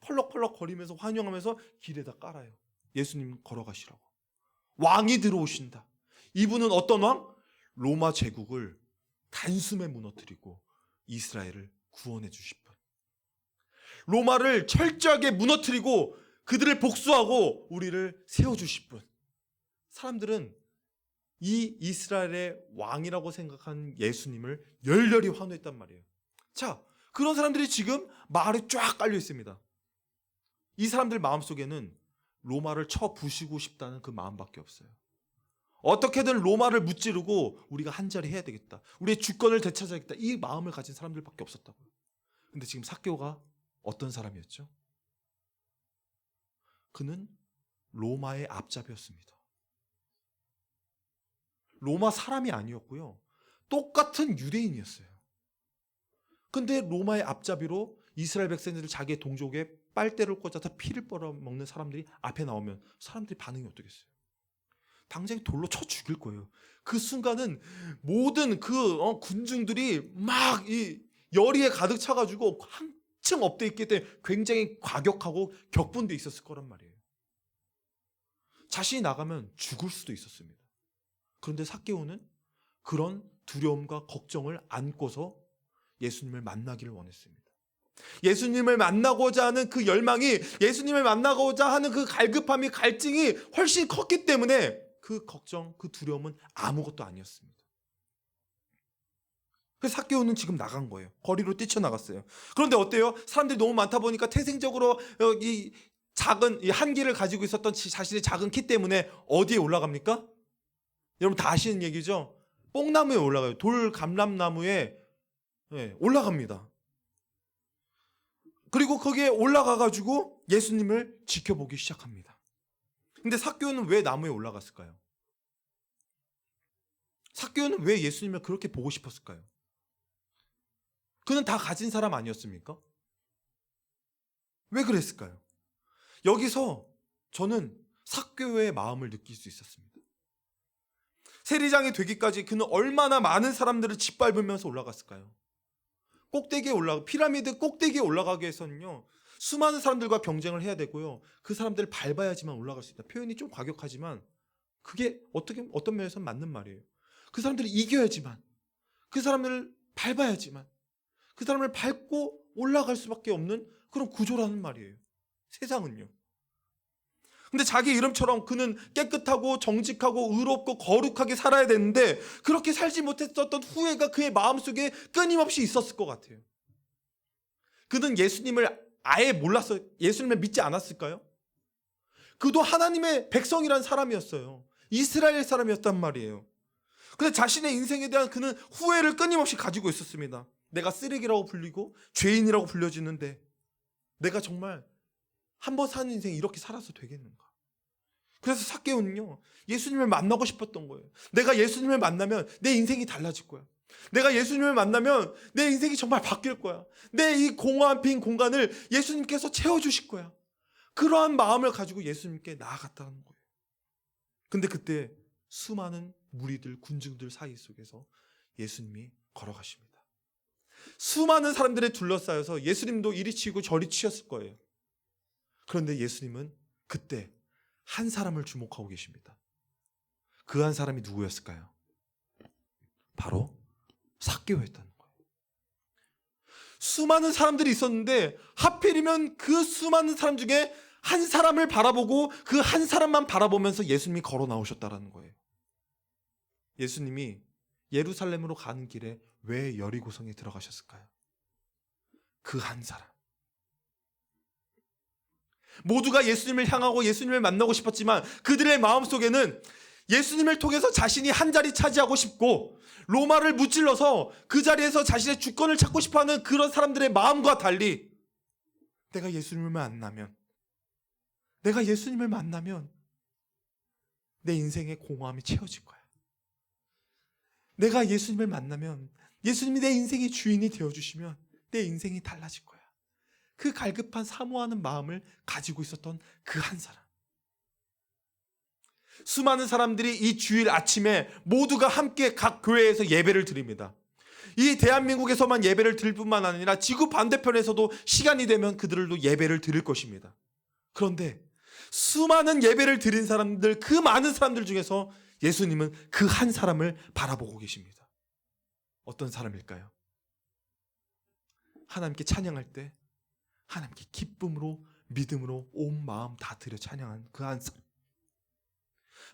펄럭펄럭 거리면서 환영하면서 길에다 깔아요. 예수님 걸어가시라고. 왕이 들어오신다. 이분은 어떤 왕? 로마 제국을 단숨에 무너뜨리고 이스라엘을 구원해 주실 분. 로마를 철저하게 무너뜨리고 그들을 복수하고 우리를 세워주실 분. 사람들은 이 이스라엘의 왕이라고 생각한 예수님을 열렬히 환호했단 말이에요. 자, 그런 사람들이 지금 마을에 쫙 깔려 있습니다. 이 사람들 마음속에는 로마를 쳐 부수고 싶다는 그 마음밖에 없어요. 어떻게든 로마를 무찌르고 우리가 한 자리 해야 되겠다. 우리의 주권을 되찾아야겠다. 이 마음을 가진 사람들밖에 없었다고요. 근데 지금 삭개오가 어떤 사람이었죠? 그는 로마의 앞잡이였습니다. 로마 사람이 아니었고요. 똑같은 유대인이었어요. 근데 로마의 앞잡이로 이스라엘 백성들을 자기의 동족에 빨대를 꽂아서 피를 빨아먹는 사람들이 앞에 나오면 사람들이 반응이 어떻겠어요? 당장 돌로 쳐 죽일 거예요. 그 순간은 모든 그 군중들이 막 이 열의에 가득 차가지고 한층 업돼 있기 때문에 굉장히 과격하고 격분돼 있었을 거란 말이에요. 자신이 나가면 죽을 수도 있었습니다. 그런데 삭개오는 그런 두려움과 걱정을 안고서 예수님을 만나기를 원했습니다. 예수님을 만나고자 하는 그 열망이, 예수님을 만나고자 하는 그 갈급함이, 갈증이 훨씬 컸기 때문에 그 걱정, 그 두려움은 아무것도 아니었습니다. 그래서 삭개오는 지금 나간 거예요. 거리로 뛰쳐나갔어요. 그런데 어때요? 사람들이 너무 많다 보니까 태생적으로 이 작은 이 한기를 가지고 있었던 자신의 작은 키 때문에 어디에 올라갑니까? 여러분 다 아시는 얘기죠? 뽕나무에 올라가요. 돌 감람나무에 올라갑니다. 그리고 거기에 올라가가지고 예수님을 지켜보기 시작합니다. 근데 삭개오는 왜 나무에 올라갔을까요? 삭개오는 왜 예수님을 그렇게 보고 싶었을까요? 그는 다 가진 사람 아니었습니까? 왜 그랬을까요? 여기서 저는 삭개오의 마음을 느낄 수 있었습니다. 세리장이 되기까지 그는 얼마나 많은 사람들을 짓밟으면서 올라갔을까요? 피라미드 꼭대기에 올라가기 위해서는요, 수많은 사람들과 경쟁을 해야 되고요, 그 사람들을 밟아야지만 올라갈 수 있다. 표현이 좀 과격하지만 그게 어떤 면에서는 맞는 말이에요. 그 사람들을 이겨야지만, 그 사람들을 밟아야지만, 그 사람을 밟고 올라갈 수밖에 없는 그런 구조라는 말이에요. 세상은요. 근데 자기 이름처럼 그는 깨끗하고 정직하고 의롭고 거룩하게 살아야 되는데 그렇게 살지 못했었던 후회가 그의 마음속에 끊임없이 있었을 것 같아요. 그는 예수님을 아예 몰랐어요. 예수님을 믿지 않았을까요? 그도 하나님의 백성이란 사람이었어요. 이스라엘 사람이었단 말이에요. 근데 자신의 인생에 대한 그는 후회를 끊임없이 가지고 있었습니다. 내가 쓰레기라고 불리고 죄인이라고 불려지는데 내가 정말 한 번 사는 인생 이렇게 살아서 되겠는가? 그래서 삭개오는요, 예수님을 만나고 싶었던 거예요. 내가 예수님을 만나면 내 인생이 달라질 거야. 내가 예수님을 만나면 내 인생이 정말 바뀔 거야. 내 이 공허한 빈 공간을 예수님께서 채워주실 거야. 그러한 마음을 가지고 예수님께 나아갔다는 거예요. 근데 그때 수많은 무리들, 군중들 사이 속에서 예수님이 걸어가십니다. 수많은 사람들에 둘러싸여서 예수님도 이리 치고 저리 치였을 거예요. 그런데 예수님은 그때 한 사람을 주목하고 계십니다. 그 한 사람이 누구였을까요? 바로 삭개오였다는 거예요. 수많은 사람들이 있었는데 하필이면 그 수많은 사람 중에 한 사람을 바라보고 그 한 사람만 바라보면서 예수님이 걸어 나오셨다는 거예요. 예수님이 예루살렘으로 가는 길에 왜 여리고성에 들어가셨을까요? 그 한 사람. 모두가 예수님을 향하고 예수님을 만나고 싶었지만 그들의 마음속에는 예수님을 통해서 자신이 한 자리 차지하고 싶고 로마를 무찔러서 그 자리에서 자신의 주권을 찾고 싶어하는 그런 사람들의 마음과 달리 내가 예수님을 만나면 내 인생의 공허함이 채워질 거야. 내가 예수님을 만나면 예수님이 내 인생의 주인이 되어주시면 내 인생이 달라질 거야. 그 갈급한 사모하는 마음을 가지고 있었던 그 한 사람. 수많은 사람들이 이 주일 아침에 모두가 함께 각 교회에서 예배를 드립니다. 이 대한민국에서만 예배를 드릴 뿐만 아니라 지구 반대편에서도 시간이 되면 그들도 예배를 드릴 것입니다. 그런데 수많은 예배를 드린 사람들, 그 많은 사람들 중에서 예수님은 그 한 사람을 바라보고 계십니다. 어떤 사람일까요? 하나님께 찬양할 때 하나님께 기쁨으로, 믿음으로 온 마음 다 들여 찬양한 그 한 사람.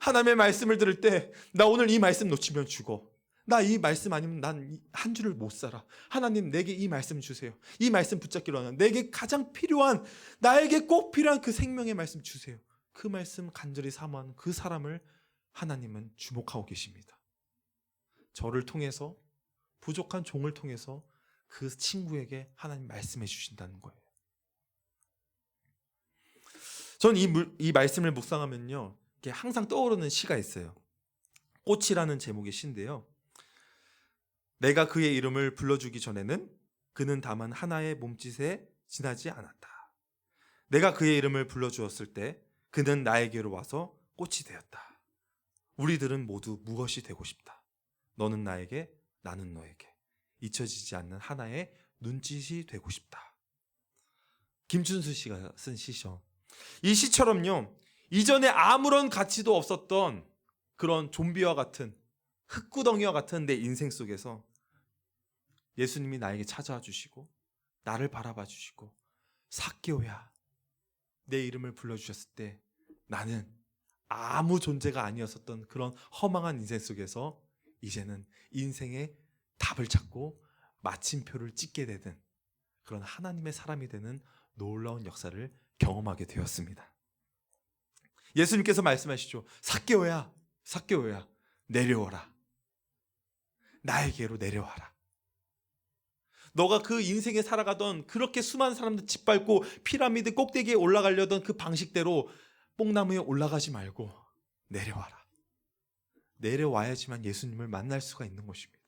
하나님의 말씀을 들을 때 나 오늘 이 말씀 놓치면 죽어. 나 이 말씀 아니면 난 한 주를 못 살아. 하나님 내게 이 말씀 주세요. 이 말씀 붙잡기로 하는 내게 가장 필요한, 나에게 꼭 필요한 그 생명의 말씀 주세요. 그 말씀 간절히 사모하는 그 사람을 하나님은 주목하고 계십니다. 저를 통해서, 부족한 종을 통해서 그 친구에게 하나님 말씀해 주신다는 거예요. 전 이 말씀을 묵상하면요, 항상 떠오르는 시가 있어요. 꽃이라는 제목의 시인데요. 내가 그의 이름을 불러주기 전에는 그는 다만 하나의 몸짓에 지나지 않았다. 내가 그의 이름을 불러주었을 때 그는 나에게로 와서 꽃이 되었다. 우리들은 모두 무엇이 되고 싶다. 너는 나에게, 나는 너에게. 잊혀지지 않는 하나의 눈짓이 되고 싶다. 김춘수 씨가 쓴 시죠. 이 시처럼요, 이전에 아무런 가치도 없었던 그런 좀비와 같은, 흙구덩이와 같은 내 인생 속에서 예수님이 나에게 찾아와 주시고 나를 바라봐 주시고 삭개오야, 내 이름을 불러주셨을 때 나는 아무 존재가 아니었었던 그런 허망한 인생 속에서 이제는 인생의 답을 찾고 마침표를 찍게 되는 그런 하나님의 사람이 되는 놀라운 역사를 경험하게 되었습니다. 예수님께서 말씀하시죠. 삭개오야, 삭개오야, 내려오라. 나에게로 내려와라. 너가 그 인생에 살아가던 그렇게 수많은 사람들 짓밟고 피라미드 꼭대기에 올라가려던 그 방식대로 뽕나무에 올라가지 말고 내려와라. 내려와야지만 예수님을 만날 수가 있는 것입니다.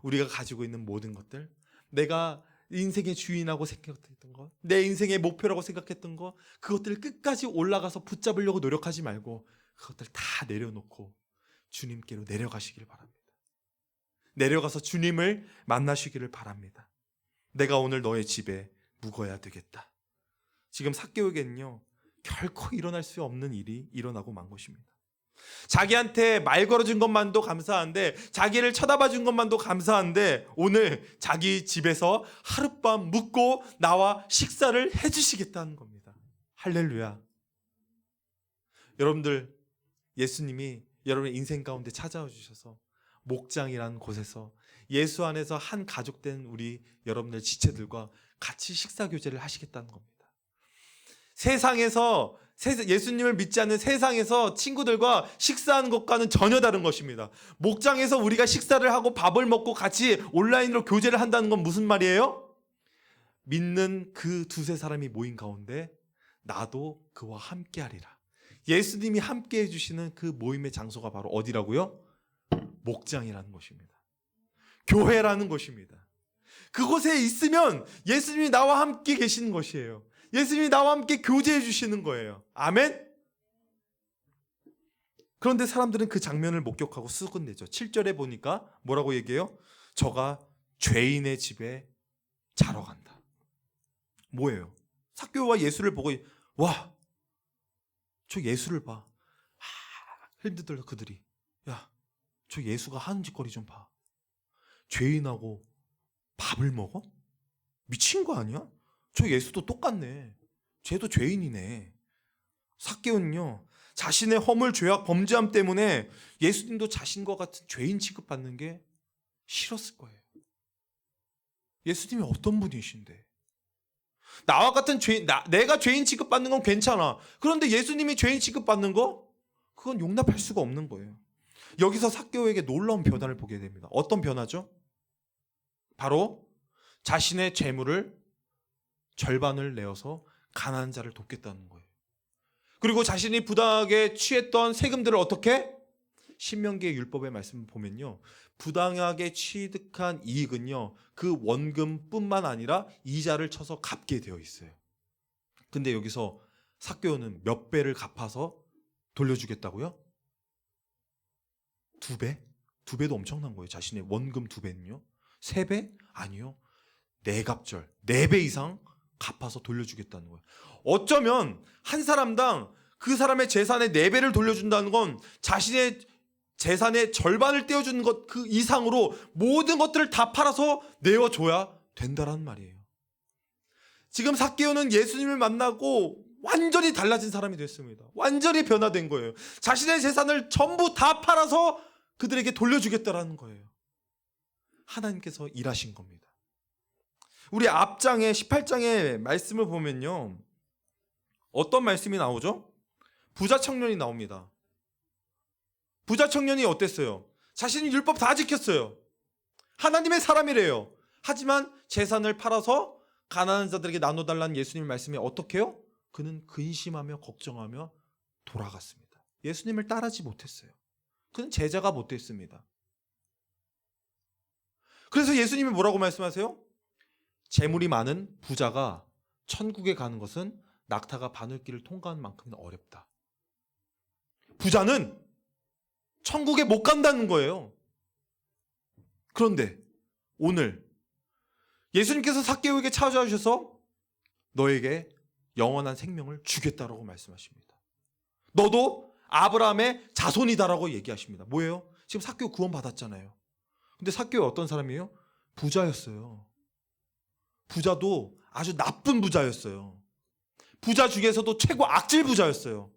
우리가 가지고 있는 모든 것들, 내가 인생의 주인하고 생각했던 것, 내 인생의 목표라고 생각했던 것, 그것들을 끝까지 올라가서 붙잡으려고 노력하지 말고 그것들 다 내려놓고 주님께로 내려가시길 바랍니다. 내려가서 주님을 만나시기를 바랍니다. 내가 오늘 너의 집에 묵어야 되겠다. 지금 삭개오에게는요, 결코 일어날 수 없는 일이 일어나고 만 것입니다. 자기한테 말 걸어준 것만도 감사한데, 자기를 쳐다봐 준 것만도 감사한데, 오늘 자기 집에서 하룻밤 묵고 나와 식사를 해주시겠다는 겁니다. 할렐루야. 여러분들, 예수님이 여러분의 인생 가운데 찾아와 주셔서 목장이라는 곳에서 예수 안에서 한 가족된 우리 여러분들 지체들과 같이 식사 교제를 하시겠다는 겁니다. 세상에서 예수님을 믿지 않는 세상에서 친구들과 식사하는 것과는 전혀 다른 것입니다. 목장에서 우리가 식사를 하고 밥을 먹고 같이 온라인으로 교제를 한다는 건 무슨 말이에요? 믿는 그 두세 사람이 모인 가운데 나도 그와 함께 하리라. 예수님이 함께 해주시는 그 모임의 장소가 바로 어디라고요? 목장이라는 것입니다. 교회라는 것입니다. 그곳에 있으면 예수님이 나와 함께 계시는 것이에요. 예수님이 나와 함께 교제해 주시는 거예요. 아멘? 그런데 사람들은 그 장면을 목격하고 수군대죠. 7절에 보니까 뭐라고 얘기해요? 저가 죄인의 집에 자러 간다. 뭐예요? 삭개오와 예수를 보고 와, 저 예수를 봐. 힘들더라 그들이. 야, 저 예수가 하는 짓거리 좀 봐. 죄인하고 밥을 먹어? 미친 거 아니야? 저 예수도 똑같네. 쟤도 죄인이네. 삭개오는요, 자신의 허물, 죄악, 범죄함 때문에 예수님도 자신과 같은 죄인 취급받는 게 싫었을 거예요. 예수님이 어떤 분이신데? 나와 같은 죄인, 내가 죄인 취급받는 건 괜찮아. 그런데 예수님이 죄인 취급받는 거? 그건 용납할 수가 없는 거예요. 여기서 삭개오에게 놀라운 변화를 보게 됩니다. 어떤 변화죠? 바로 자신의 재물을 절반을 내어서 가난한 자를 돕겠다는 거예요. 그리고 자신이 부당하게 취했던 세금들을 어떻게? 신명기의 율법의 말씀을 보면요, 부당하게 취득한 이익은요, 그 원금뿐만 아니라 이자를 쳐서 갚게 되어 있어요. 근데 여기서 삭개오는 몇 배를 갚아서 돌려주겠다고요? 2배? 2배도 엄청난 거예요. 자신의 원금 2배는요. 3배? 아니요. 4갑절, 4배 이상 갚아서 돌려주겠다는 거예요. 어쩌면 한 사람당 그 사람의 재산의 4배를 돌려준다는 건 자신의 재산의 절반을 떼어주는 것 그 이상으로 모든 것들을 다 팔아서 내어줘야 된다라는 말이에요. 지금 삭개오는 예수님을 만나고 완전히 달라진 사람이 됐습니다. 완전히 변화된 거예요. 자신의 재산을 전부 다 팔아서 그들에게 돌려주겠다라는 거예요. 하나님께서 일하신 겁니다. 우리 앞장에 18장의 말씀을 보면요, 어떤 말씀이 나오죠? 부자 청년이 나옵니다. 부자 청년이 어땠어요? 자신이 율법 다 지켰어요. 하나님의 사람이래요. 하지만 재산을 팔아서 가난한 자들에게 나눠달라는 예수님의 말씀이 어떻게 해요? 그는 근심하며 걱정하며 돌아갔습니다. 예수님을 따르지 못했어요. 그는 제자가 못 됐습니다. 그래서 예수님이 뭐라고 말씀하세요? 재물이 많은 부자가 천국에 가는 것은 낙타가 바늘길을 통과하는 만큼이나 어렵다. 부자는 천국에 못 간다는 거예요. 그런데 오늘 예수님께서 삭개오에게 찾아와 주셔서 너에게 영원한 생명을 주겠다라고 말씀하십니다. 너도 아브라함의 자손이다라고 얘기하십니다. 뭐예요? 지금 삭개오 구원 받았잖아요. 근데 삭개오 어떤 사람이에요? 부자였어요. 부자도 아주 나쁜 부자였어요. 부자 중에서도 최고 악질 부자였어요.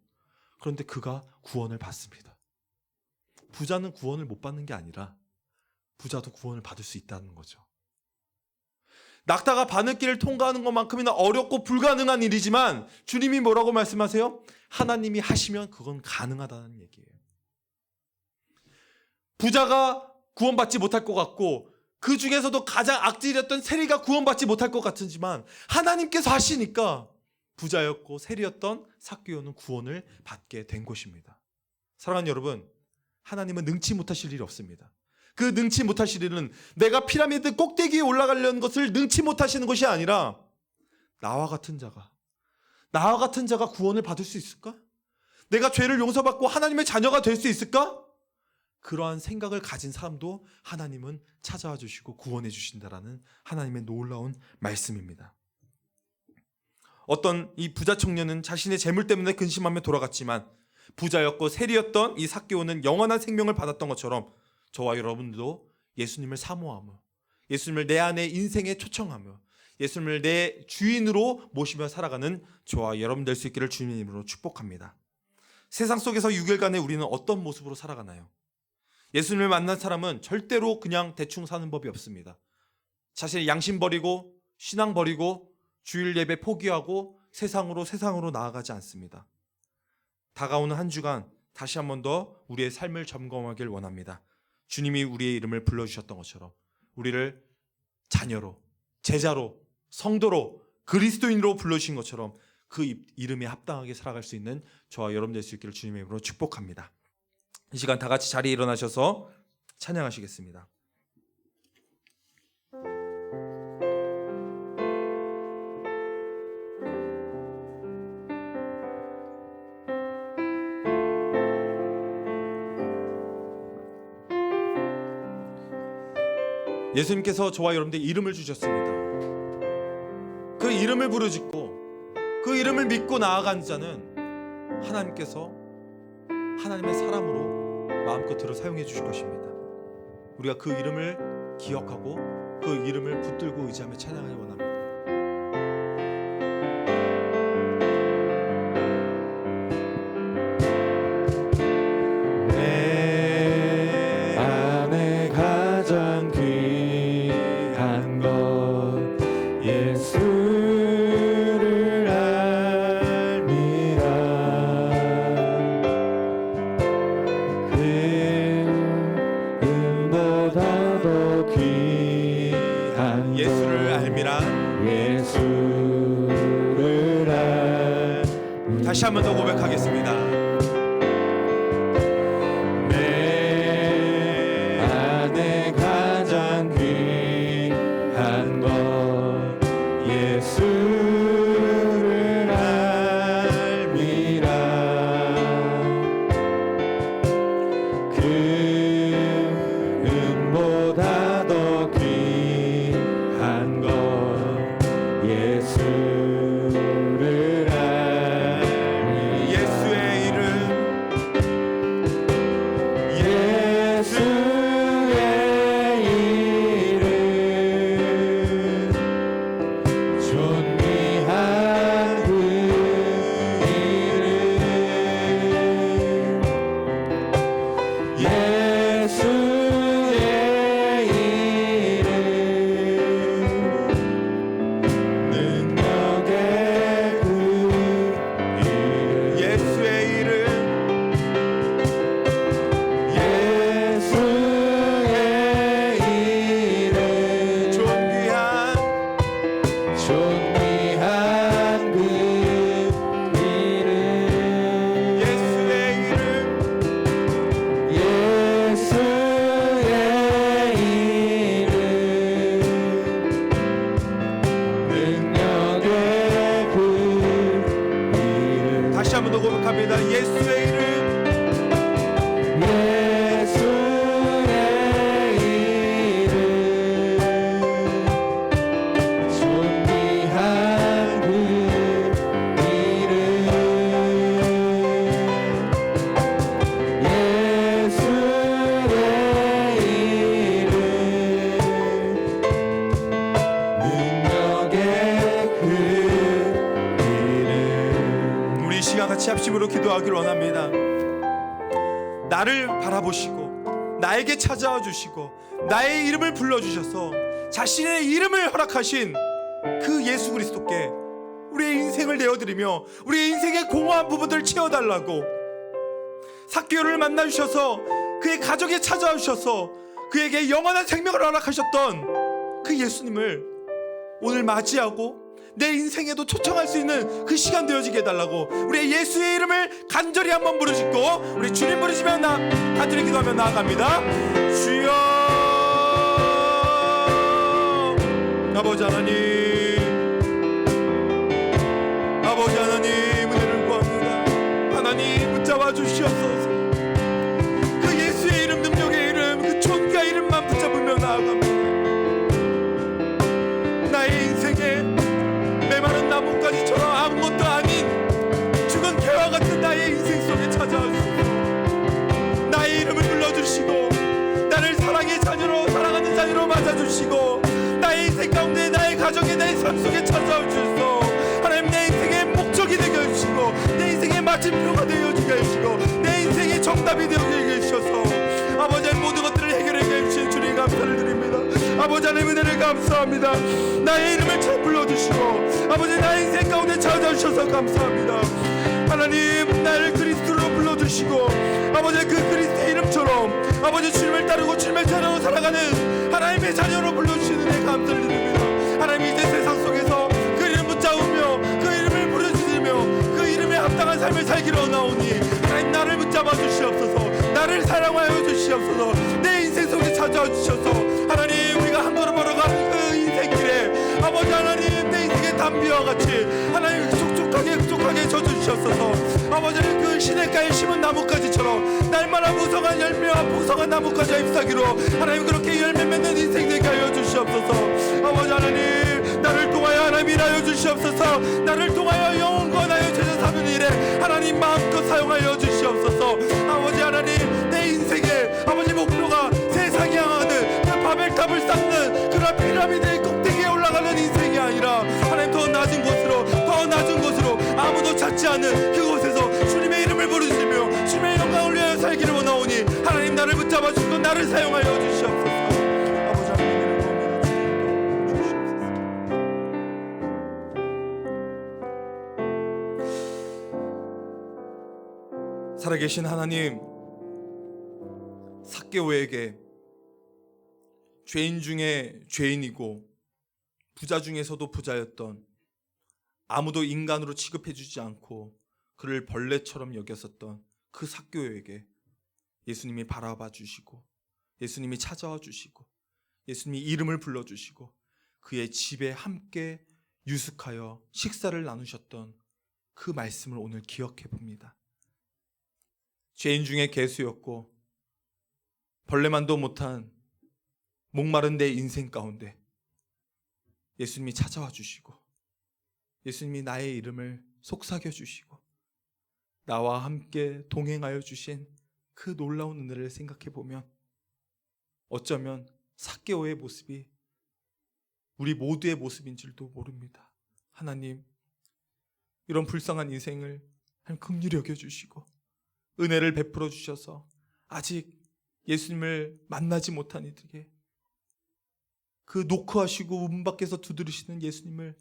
그런데 그가 구원을 받습니다. 부자는 구원을 못 받는 게 아니라 부자도 구원을 받을 수 있다는 거죠. 낙타가 바늘길을 통과하는 것만큼이나 어렵고 불가능한 일이지만 주님이 뭐라고 말씀하세요? 하나님이 하시면 그건 가능하다는 얘기예요. 부자가 구원받지 못할 것 같고 그 중에서도 가장 악질이었던 세리가 구원받지 못할 것 같지만 하나님께서 하시니까 부자였고 세리였던 삭개오는 구원을 받게 된 것입니다. 사랑하는 여러분, 하나님은 능치 못하실 일이 없습니다. 그 능치 못하실 일은 내가 피라미드 꼭대기에 올라가려는 것을 능치 못하시는 것이 아니라 나와 같은 자가 구원을 받을 수 있을까? 내가 죄를 용서받고 하나님의 자녀가 될 수 있을까? 그러한 생각을 가진 사람도 하나님은 찾아와 주시고 구원해 주신다라는 하나님의 놀라운 말씀입니다. 어떤 이 부자 청년은 자신의 재물 때문에 근심하며 돌아갔지만 부자였고 세리였던 이 삭개오는 영원한 생명을 받았던 것처럼 저와 여러분도 예수님을 사모하며 예수님을 내 안에 인생에 초청하며 예수님을 내 주인으로 모시며 살아가는 저와 여러분 될 수 있기를 주님의 이름으로 축복합니다. 세상 속에서 6일간에 우리는 어떤 모습으로 살아가나요? 예수님을 만난 사람은 절대로 그냥 대충 사는 법이 없습니다. 자신의 양심 버리고 신앙 버리고 주일 예배 포기하고 세상으로 나아가지 않습니다. 다가오는 한 주간 다시 한 번 더 우리의 삶을 점검하길 원합니다. 주님이 우리의 이름을 불러주셨던 것처럼 우리를 자녀로, 제자로, 성도로, 그리스도인으로 불러주신 것처럼 그 이름에 합당하게 살아갈 수 있는 저와 여러분 될 수 있기를 주님의 이름으로 축복합니다. 이 시간 다 같이 자리에 일어나셔서 찬양하시겠습니다. 예수님께서 저와 여러분들 이름을 주셨습니다. 그 이름을 부르짖고 그 이름을 믿고 나아간 자는 하나님께서 하나님의 사람으로 마음껏 사용해 주실 것입니다. 우리가 그 이름을 기억하고 그 이름을 붙들고 의지하며 찬양하기 원합니다. 내 안에 가장 귀한 것 예수를 알미라. 금보다 더 귀한 예수를 알미라. 예수를 알. 다시 한 번 더 고백하겠습니다. 내 안에 가장 귀한 것 예수를 알미라. 금보다 더 귀한 것 예수를 알미라. 예수의 이름, 예수의 이름 존귀한 그 이름 예수의 이름 능력의 그 이름 예수의 이름, 예수의 이름 존귀한 존귀한 그 이름 예수의 이름, 예수의 이름 능력의 그 이름 다시 한 번 더 고백합니다. 예수의 이름, 예수의 이름 존귀한 그 이름 예수의 이름 능력의 그 이름. 우리 이 시간 같이 합심으로 기도하기를 원합니다. 나를 바라보시고 나에게 찾아와 주시고 나의 이름을 불러주셔서 자신의 이름을 허락하신 그 예수 그리스도께 우리의 인생을 내어드리며 우리의 인생의 공허한 부분들을 채워달라고 삭개오를 만나주셔서 그의 가족에 찾아와 주셔서 그에게 영원한 생명을 허락하셨던 그 예수님을 오늘 맞이하고 내 인생에도 초청할 수 있는 그 시간 되어지게 해달라고 우리 예수의 이름을 간절히 한번 부르짖고 우리 주님 부르시며 간절히 기도하며 나아갑니다. 주여 아버지 하나님, 아버지 하나님, 은혜를 구합니다. 하나님 붙잡아 주시옵소서. 그 예수의 이름, 능력의 이름, 그 존귀한 이름만 붙잡으며 나아갑니다. 나의 인생에 메마른 나뭇가지처럼 아무것도 아닌 죽은 개와 같은 나의 인생 속에 찾아와 주시고 나의 이름을 불러주시고 나를 사랑의 자녀로, 사랑하는 자녀로 맞아주시고 나의 인생 가운데, 나의 가정에, 나의 삶 속에 찾아와 주시고 하나님, 내 인생의 목적이 되게 해주시고 내 인생의 마침표가 되어지게 해주시고 내 인생의 정답이 되어지게 해주셔서 아버지 하나님, 모든 것들을 해결해 주신 주님 감사를 드립니다. 아버지 하나님, 은혜를 감사합니다. 나의 이름을 잘 불러주시고 아버지 나의 인생 가운데 찾아주셔서 감사합니다. 하나님, 나를 그리스도로 불러주시고 아버지 그 그리스도의 이름처럼 아버지 주님을 따르고 주님을 따르고 살아가는 하나님의 자녀로 불러주시는 데 감사를 드립니다. 하나님, 이제 세상 속에서 그 이름 붙잡으며 그 이름을 부르짖으며 그 이름에 합당한 삶을 살기로 나오니 하나님, 나를 붙잡아 주시옵소서. 나를 사랑하여 주시옵소서. 내 인생 속에 찾아와 주셔서 하나님, 우리가 한 걸음 걸어가는 그 인생길에 아버지 하나님, 내 인생의 담비와 같이 하나님 촉촉하게 져주시옵소서. 아버지 그 시냇가에 심은 나뭇가지처럼 날마다 무성한 열매와 풍성한 나뭇가지가 잎사귀로 하나님 그렇게 열매 맺는 인생 되게 하여 주시옵소서. 아버지 하나님, 나를 통하여 하나님 일하여 주시옵소서. 나를 통하여 영원하여 제자 삼는 일에 하나님 마음껏 사용하여 주시옵소서. 아버지 하나님, 내 인생의 아버지 목표가 세상이 향하는 그 바벨탑을 쌓는 그런 피라미드의 꼭대기에 올라가는 인생이 아니라 하나님, 더 낮은 곳으로 아무도 찾지 않는 그곳에서 주님의 이름을 부르시며 주님의 영광을 위하여 살기를 원하오니 하나님, 나를 붙잡아 주시고 나를 사용하여 주시옵소서. 아버지 하나님, 주시옵소서. 살아계신 하나님, 삭개오에게 죄인 중에 죄인이고 부자 중에서도 부자였던, 아무도 인간으로 취급해주지 않고 그를 벌레처럼 여겼었던 그 삭개오에게 예수님이 바라봐 주시고 예수님이 찾아와 주시고 예수님이 이름을 불러주시고 그의 집에 함께 유숙하여 식사를 나누셨던 그 말씀을 오늘 기억해 봅니다. 죄인 중에 개수였고 벌레만도 못한 목마른 내 인생 가운데 예수님이 찾아와 주시고 예수님이 나의 이름을 속삭여 주시고 나와 함께 동행하여 주신 그 놀라운 은혜를 생각해 보면 어쩌면 삭개오의 모습이 우리 모두의 모습인 줄도 모릅니다. 하나님, 이런 불쌍한 인생을 긍휼히 여겨주시고 은혜를 베풀어 주셔서 아직 예수님을 만나지 못한 이들에게 그 노크하시고 문 밖에서 두드리시는 예수님을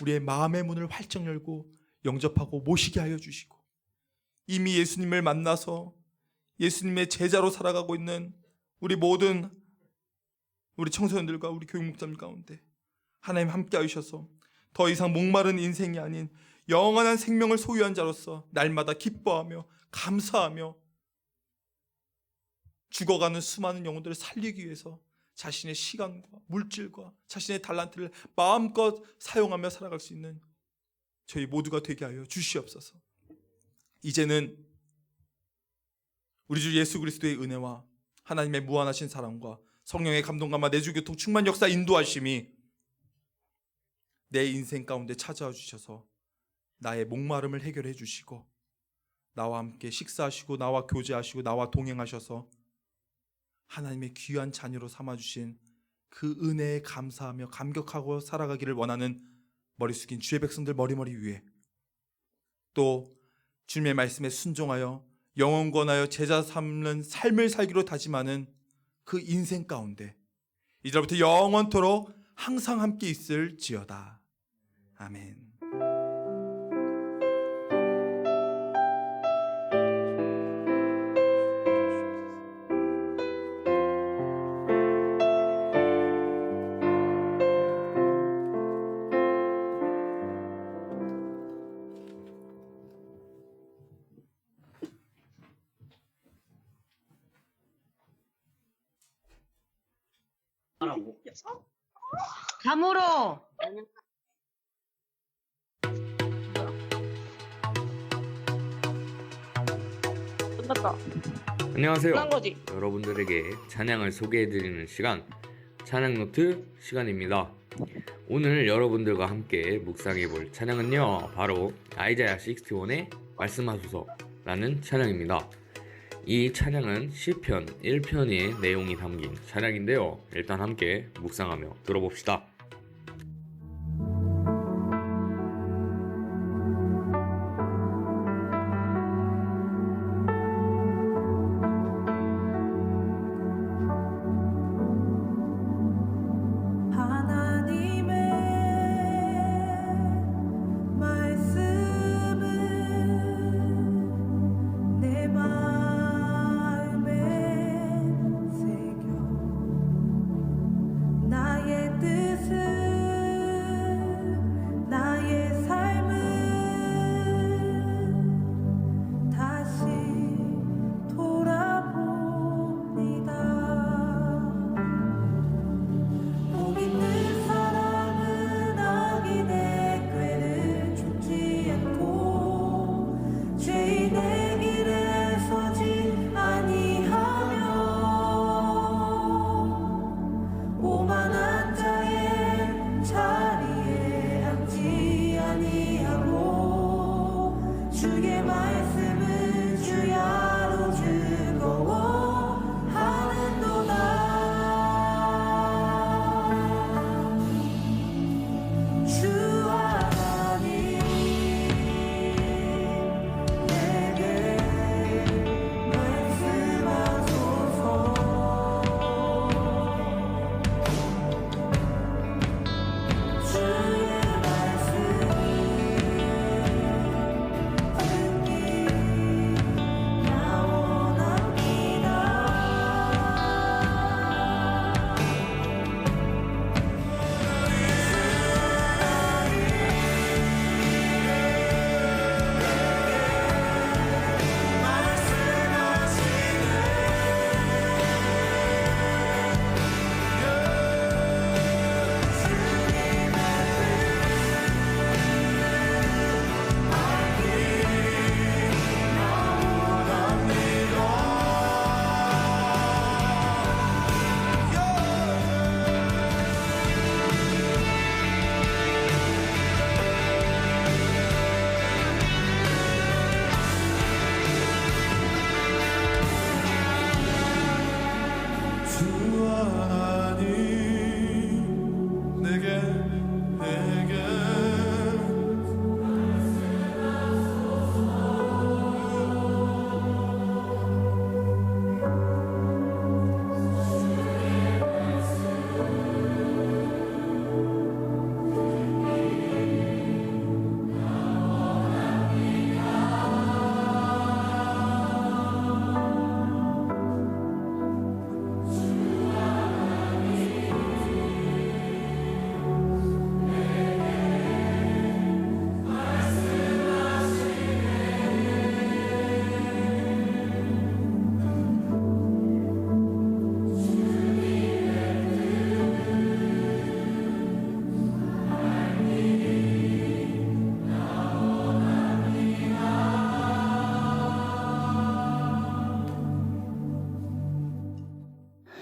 우리의 마음의 문을 활짝 열고 영접하고 모시게 하여 주시고 이미 예수님을 만나서 예수님의 제자로 살아가고 있는 우리 모든 우리 청소년들과 우리 교육목자들 가운데 하나님 함께 하셔서 더 이상 목마른 인생이 아닌 영원한 생명을 소유한 자로서 날마다 기뻐하며 감사하며 죽어가는 수많은 영혼들을 살리기 위해서 자신의 시간과 물질과 자신의 달란트를 마음껏 사용하며 살아갈 수 있는 저희 모두가 되게 하여 주시옵소서. 이제는 우리 주 예수 그리스도의 은혜와 하나님의 무한하신 사랑과 성령의 감동감과 내주교통 충만 역사 인도하심이 내 인생 가운데 찾아와 주셔서 나의 목마름을 해결해 주시고 나와 함께 식사하시고 나와 교제하시고 나와 동행하셔서 하나님의 귀한 자녀로 삼아주신 그 은혜에 감사하며 감격하고 살아가기를 원하는 머리 숙인 주의 백성들 머리머리 위에 또 주님의 말씀에 순종하여 영원 권하여 제자 삼는 삶을 살기로 다짐하는 그 인생 가운데 이제부터 영원토록 항상 함께 있을지어다. 아멘. 감으로 끝났다. 안녕하세요. 끝난 거지. 여러분들에게 찬양을 소개해드리는 시간, 찬양노트 시간입니다. 오늘 여러분들과 함께 묵상해볼 찬양은요, 바로 아이자야 61의 말씀하소서라는 찬양입니다. 이 찬양은 시편 1편의 내용이 담긴 찬양인데요. 일단 함께 묵상하며 들어봅시다. 하나님의 말씀은 내 마음에 새겨 나의 뜻은 나의 삶은 다시 돌아봅니다. 복 있는 사람은 악인의 꾀를 쫓지 않고 죄인의 길에 서지 아니하며 오만한 자의 자리에 앉지 아니하고 주의 말씀은 주야로 즐거워하는도다. 주 하나님 내게 말씀하소서. 주의 말씀 듣기 나원합니다. 주 하나님 내게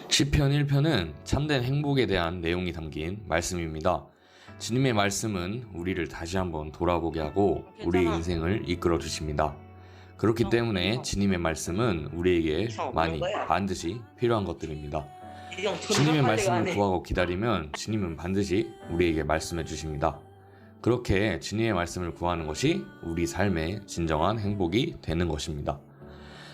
시편 1편은 참된 행복에 대한 내용이 담긴 말씀입니다. 주님의 말씀은 우리를 다시 한번 돌아보게 하고 우리의 인생을 이끌어 주십니다. 그렇기 때문에 주님의 말씀은 우리에게 많이 반드시 필요한 것들입니다. 주님의 말씀을 구하고 기다리면 주님은 반드시 우리에게 말씀해 주십니다. 그렇게 주님의 말씀을 구하는 것이 우리 삶의 진정한 행복이 되는 것입니다.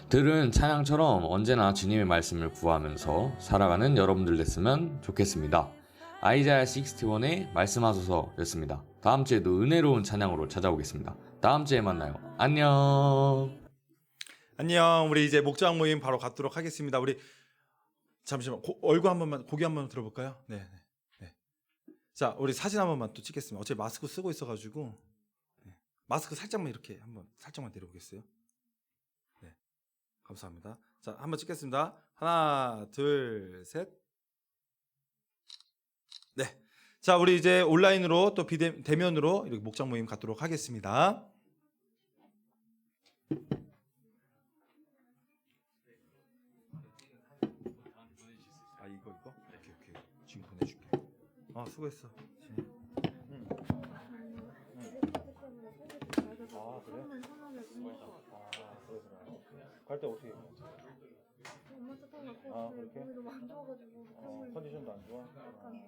들은 찬양처럼 언제나 주님의 말씀을 구하면서 살아가는 여러분들 됐으면 좋겠습니다. 아이자야 61의 말씀하소서였습니다. 다음 주에도 은혜로운 찬양으로 찾아오겠습니다. 다음 주에 만나요. 안녕. 안녕. 우리 이제 목장 모임 바로 갖도록 하겠습니다. 우리 잠시만 얼굴 한 번만 고개 한 번 들어볼까요? 네. 자, 우리 사진 한 번만 또 찍겠습니다. 어차피 마스크 쓰고 있어가지고 마스크 살짝만 이렇게 한번 살짝만 내려보겠어요. 네, 감사합니다. 자, 한번 찍겠습니다. 하나, 둘, 셋. 네. 자, 우리 이제 온라인으로 또 대면으로 이렇게 목장 모임 갖도록 하겠습니다. 아, 이거? 오케이. 지금 보내줄게. 아, 수고했어. 응. 아, 그래? 갈 때 어떻게 해? 엄마 찾아갖고 아, 근데 그렇게? 몸이 너무 안 좋아가지고 컨디션도 안 좋아? 약간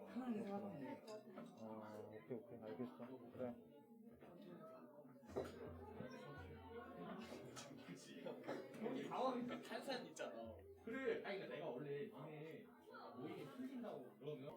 오케이, 알겠어. 그래. 탄산 있잖아. 그래. 아니 그러니까 내가 원래 니네 모임이 풀린다고 그러면